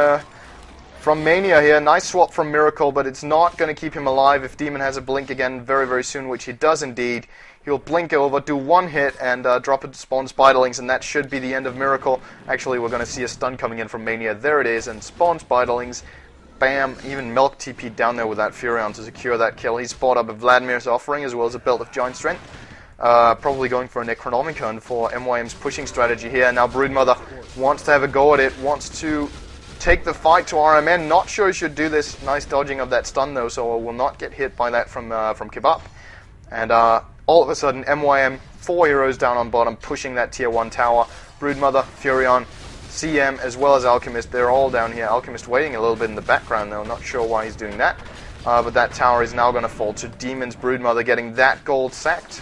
Mania here. Nice swap from Miracle, but it's not going to keep him alive if Demon has a blink again very, very soon, which he does indeed. He'll blink over, do one hit, and drop it to spawn Spiderlings, and that should be the end of Miracle. Actually, we're going to see a stun coming in from Mania. There it is, and spawn Spiderlings. Bam, even Milk TP'd down there with that Furion to secure that kill. He's spot up a Vladimir's Offering as well as a Belt of Giant Strength. Probably going for a Necronomicon for MYM's pushing strategy here. Now Broodmother wants to have a go at it, wants to take the fight to RMN. Not sure he should do this. Nice dodging of that stun though, so will not get hit by that from Kebab. And all of a sudden, MYM, 4 heroes down on bottom, pushing that tier 1 tower. Broodmother, Furion, CM, as well as Alchemist, they're all down here. Alchemist waiting a little bit in the background though, not sure why he's doing that. But that tower is now going to fall to Demon's Broodmother, getting that gold sacked.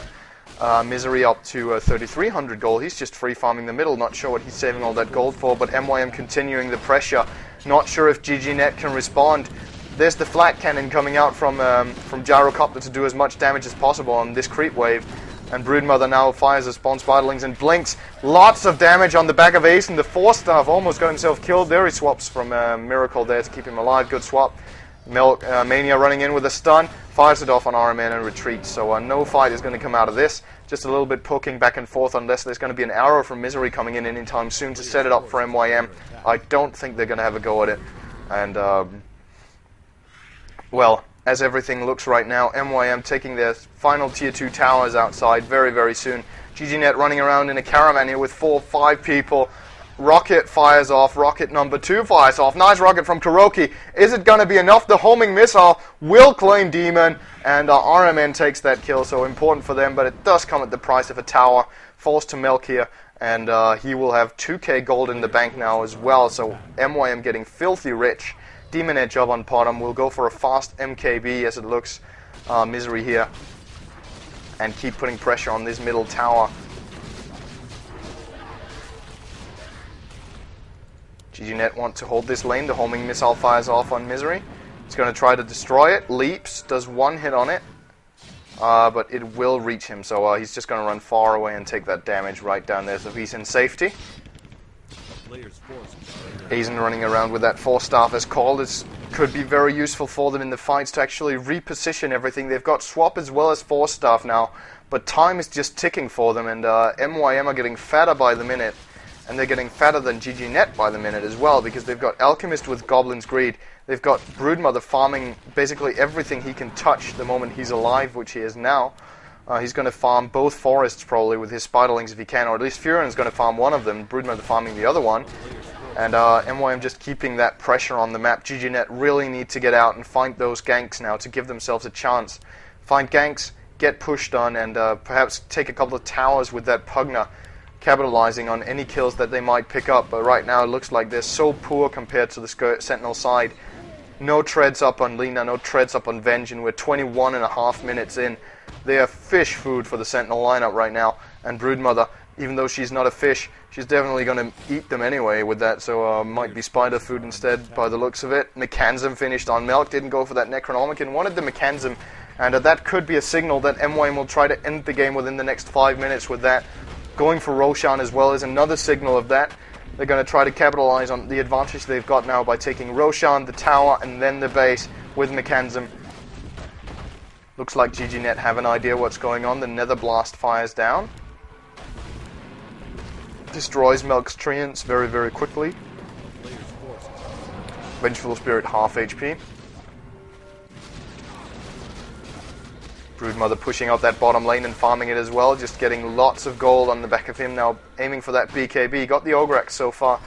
Misery up to 3,300 gold. He's just free farming the middle. Not sure what he's saving all that gold for, but MYM continuing the pressure. Not sure if GGnet can respond. There's the flat cannon coming out from Gyrocopter to do as much damage as possible on this creep wave. And Broodmother now fires a spawn Spiderlings and blinks. Lots of damage on the back of Ace, and the 4-staff almost got himself killed. There he swaps from Miracle there to keep him alive. Good swap. Mania running in with a stun, fires it off on RMN and retreats. So no fight is going to come out of this. Just a little bit poking back and forth unless there's going to be an arrow from Misery coming in anytime soon to set it up for MYM. I don't think they're going to have a go at it. And, well, as everything looks right now, MYM taking their final tier 2 towers outside very, very soon. GGnet running around in a caravan here with 4 or 5 people. Rocket fires off. Rocket number 2 fires off. Nice rocket from Kuroki. Is it going to be enough? The homing missile will claim Demon, and RMN takes that kill, so important for them, but it does come at the price of a tower. Falls to Milk here, and he will have 2k gold in the bank now as well, so MYM getting filthy rich. Demon Edge up on bottom. We'll go for a fast MKB as it looks. Misery here, and keep putting pressure on this middle tower. GGnet want to hold this lane. The homing missile fires off on Misery. He's going to try to destroy it. Leaps, does one hit on it. But it will reach him, so he's just going to run far away and take that damage right down there, so he's in safety. Aizen running around with that 4-staff as called. It's could be very useful for them in the fights to actually reposition everything. They've got swap as well as force staff now, but time is just ticking for them, and MYM are getting fatter by the minute, and they're getting fatter than GGnet by the minute as well, because they've got Alchemist with Goblin's Greed. They've got Broodmother farming basically everything he can touch the moment he's alive, which he is now. He's going to farm both forests probably with his Spiderlings if he can, or at least Furion's going to farm one of them, Broodmother farming the other one. And MYM just keeping that pressure on the map. GGnet really need to get out and find those ganks now to give themselves a chance. Find ganks, get pushed on, and perhaps take a couple of towers with that Pugna, capitalizing on any kills that they might pick up. But right now it looks like they're so poor compared to the Sentinel side. No treads up on Lina, no treads up on Venge, and we're 21.5 minutes in. They are fish food for the Sentinel lineup right now. And Broodmother, even though she's not a fish, she's definitely going to eat them anyway with that, so might be spider food instead by the looks of it. Mechanism finished on Melk, didn't go for that Necronomicon, wanted the Mechanism, and that could be a signal that MYM will try to end the game within the next 5 minutes with that. Going for Roshan as well is another signal of that. They're going to try to capitalize on the advantage they've got now by taking Roshan, the tower, and then the base with Mechanism. Looks like GGnet have an idea what's going on. The Nether Blast fires down. Destroys Melk's Treants very, very quickly. Vengeful Spirit half HP. Broodmother pushing out that bottom lane and farming it as well, just getting lots of gold on the back of him now, aiming for that BKB. Got the Ogrex so far.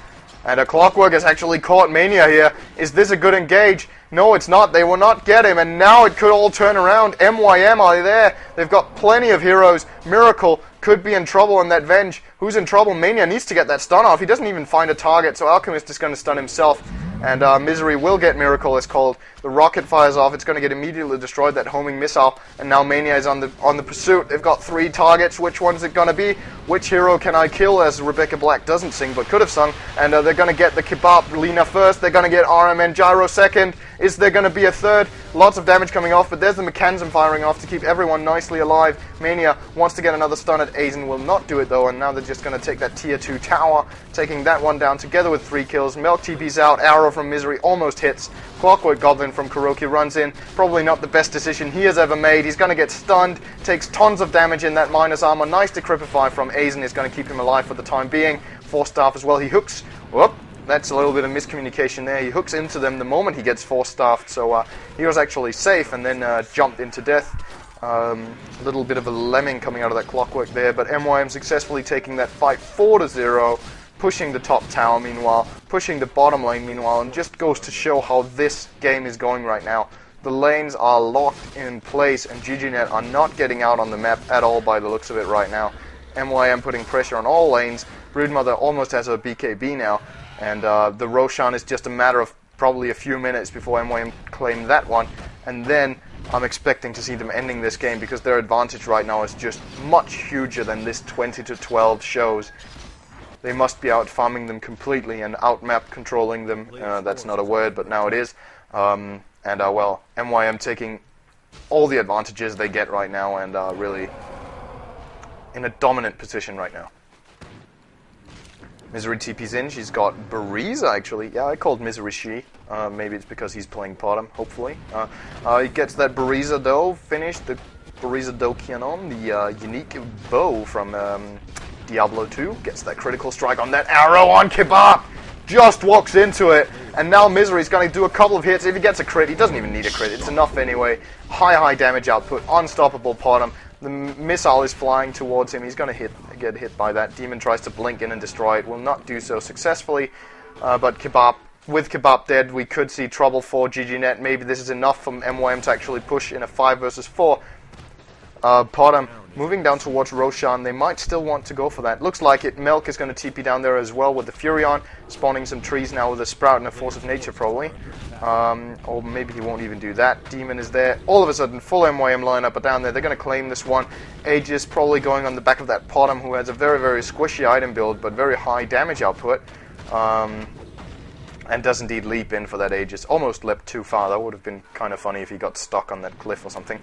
And a Clockwork has actually caught Mania here. Is this a good engage? No, it's not. They will not get him, and now it could all turn around. MYM are there. They've got plenty of heroes. Miracle could be in trouble on that Venge. Who's in trouble? Mania needs to get that stun off. He doesn't even find a target, so Alchemist is going to stun himself. And Misery will get Miracle, it's called. The rocket fires off. It's going to get immediately destroyed, that homing missile. And now Mania is on the pursuit. They've got 3 targets. Which one's it going to be? Which hero can I kill? As Rebecca Black doesn't sing, but could have sung. And they're going to get the Kebab Lina first. They're going to get RMN Gyro second. Is there going to be a third? Lots of damage coming off, but there's the Mechanism firing off to keep everyone nicely alive. Mania wants to get another stun at Aizen, will not do it though, and now they're just going to take that tier 2 tower, taking that one down together with 3 kills. Melk TP's out, Arrow from Misery almost hits. Clockwork Goblin from Kuroki runs in. Probably not the best decision he has ever made. He's going to get stunned, takes tons of damage in that minus armor. Nice Decrypify from Aizen is going to keep him alive for the time being. Force Staff as well, he hooks. Whoop. That's a little bit of miscommunication there. He hooks into them the moment he gets force staffed, so he was actually safe and then jumped into death. A little bit of a lemming coming out of that Clockwork there, but MYM successfully taking that fight 4-0, pushing the top tower meanwhile, pushing the bottom lane meanwhile, and just goes to show how this game is going right now. The lanes are locked in place, and GGnet are not getting out on the map at all by the looks of it right now. MYM putting pressure on all lanes. Broodmother almost has a BKB now. And the Roshan is just a matter of probably a few minutes before MYM claim that one. And then I'm expecting to see them ending this game because their advantage right now is just much huger than this 20-12 shows. They must be out farming them completely and outmap controlling them. That's not a word, but now it is. Well, MYM taking all the advantages they get right now and really in a dominant position right now. Misery TP's in. She's got Bariza, actually. Yeah, I called Misery she. Maybe it's because he's playing bottom, hopefully. He gets that Bariza though finished. The Bariza Do Kianon, the unique bow from Diablo 2. Gets that critical strike on that arrow on Kebab. Just walks into it. And now Misery's going to do a couple of hits. If he gets a crit, he doesn't even need a crit. It's enough anyway. High damage output. Unstoppable bottom. The missile is flying towards him. He's going to get hit by that. Demon tries to blink in and destroy it. Will not do so successfully. But with Kebab dead, we could see trouble for GGnet. Maybe this is enough for MYM to actually push in a 5 versus 4. Bottom moving down towards Roshan. They might still want to go for that. Looks like it. Melk is going to TP down there as well with the Furion. Spawning some trees now with a Sprout and a Force of Nature probably. Or maybe he won't even do that. Demon is there. All of a sudden, full MYM lineup are down there. They're going to claim this one. Aegis probably going on the back of that Potom, who has a very, very squishy item build, but very high damage output. And does indeed leap in for that Aegis. Almost leapt too far. That would have been kind of funny if he got stuck on that cliff or something.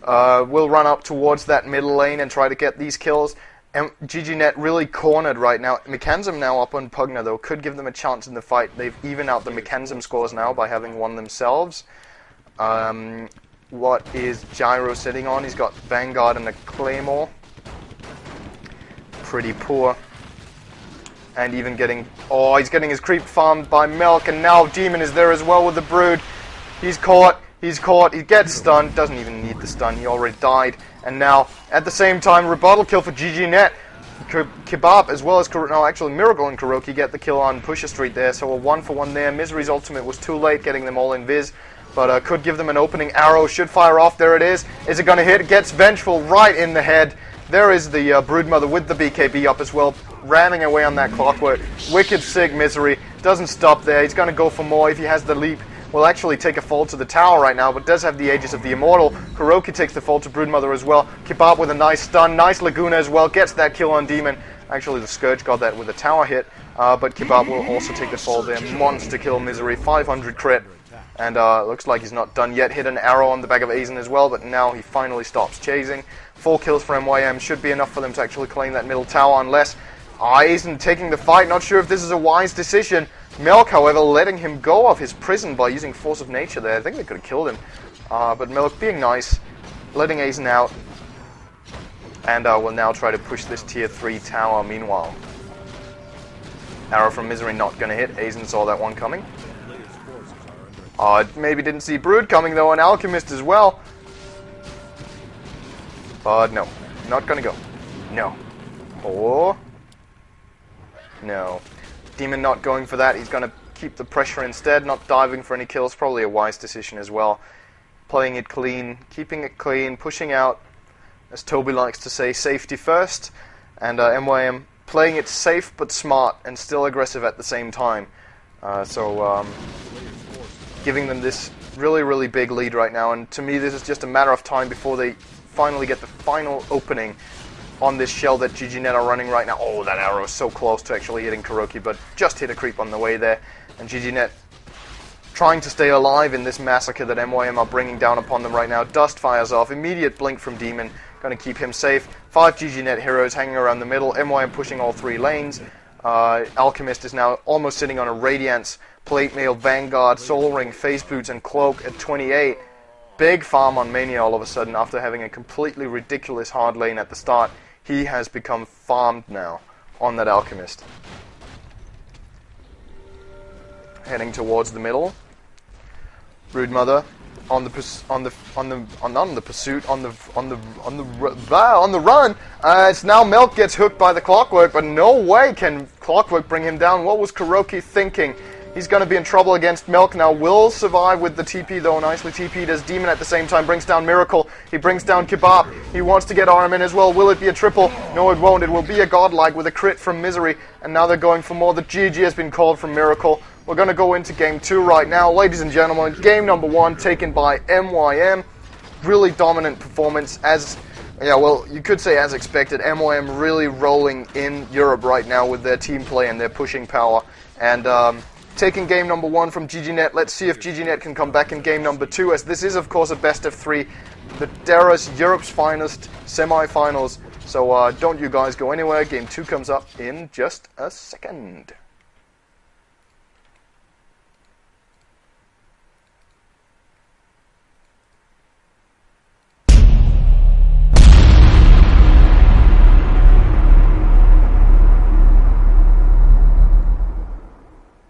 We'll run up towards that middle lane and try to get these kills. GGnet really cornered right now. Mechanism now up on Pugner, though, could give them a chance in the fight. They've evened out the Mechanism scores now by having won themselves. What is Gyro sitting on? He's got Vanguard and a Claymore. Pretty poor. And even getting... Oh, he's getting his creep farmed by Milk, and now Demon is there as well with the Brood. He's caught. He's caught. He gets stunned. Doesn't even need the stun. He already died. And now, at the same time, rebuttal kill for GGnet. Kebab as well as... No, actually, Miracle and Kuroki get the kill on Pusher Street there. So a 1-for-1 there. Misery's ultimate was too late, getting them all in Viz. But could give them an opening arrow. Should fire off. There it is. Is it going to hit? Gets Vengeful right in the head. There is the Broodmother with the BKB up as well, ramming away on that Clockwork. Wicked Sig Misery. Doesn't stop there. He's going to go for more if he has the leap. Will actually take a fall to the tower right now, but does have the Aegis of the Immortal. Kuroki takes the fall to Broodmother as well. Kebab with a nice stun. Nice Laguna as well. Gets that kill on Demon. Actually, the Scourge got that with a tower hit, but Kebab will also take the fall there. Monster kill Misery. 500 crit. And looks like he's not done yet. Hit an arrow on the back of Aizen as well, but now he finally stops chasing. 4 kills for MYM should be enough for them to actually claim that middle tower, unless Aizen taking the fight. Not sure if this is a wise decision. Milk, however, letting him go of his prison by using Force of Nature there. I think they could have killed him. But Milk being nice, letting Aizen out. And will now try to push this tier 3 tower meanwhile. Arrow from Misery not going to hit. Aizen saw that one coming. Maybe didn't see Brood coming though, and Alchemist as well. But no, not gonna go. No. Or... no. Demon not going for that. He's gonna keep the pressure instead, not diving for any kills. Probably a wise decision as well. Playing it clean, keeping it clean, pushing out, as Toby likes to say, safety first. And MYM playing it safe but smart and still aggressive at the same time. Giving them this really, really big lead right now, and to me this is just a matter of time before they finally get the final opening on this shell that GGnet are running right now. Oh, that arrow is so close to actually hitting Kuroki, but just hit a creep on the way there. And GGnet trying to stay alive in this massacre that MYM are bringing down upon them right now. Dust fires off, immediate blink from Demon, going to keep him safe. 5 GGnet heroes hanging around the middle, MYM pushing all 3 lanes. Alchemist is now almost sitting on a Radiance, Plate Mail, Vanguard, Soul Ring, Face Boots, and Cloak at 28. Big farm on Mania all of a sudden after having a completely ridiculous hard lane at the start. He has become farmed now on that Alchemist. Heading towards the middle. Broodmother on the run. It's now Milk gets hooked by the Clockwork, but no way can Clockwork bring him down. What was Kuroki thinking? He's going to be in trouble against Milk now. Will survive with the TP though. Nicely TP'd as Demon at the same time brings down Miracle. He brings down Kebab. He wants to get Arm in as well. Will it be a triple? No, it won't. It will be a godlike with a crit from Misery. And now they're going for more. The GG has been called from Miracle. We're going to go into game 2 right now. Ladies and gentlemen, game number 1 taken by MYM. Really dominant performance as... yeah, well, you could say as expected. MYM really rolling in Europe right now with their team play and their pushing power. And taking game number 1 from GGnet. Let's see if GGnet can come back in game number 2, as this is, of course, a best of 3. The Dara's Europe's finest semi-finals. So don't you guys go anywhere. Game 2 comes up in just a second.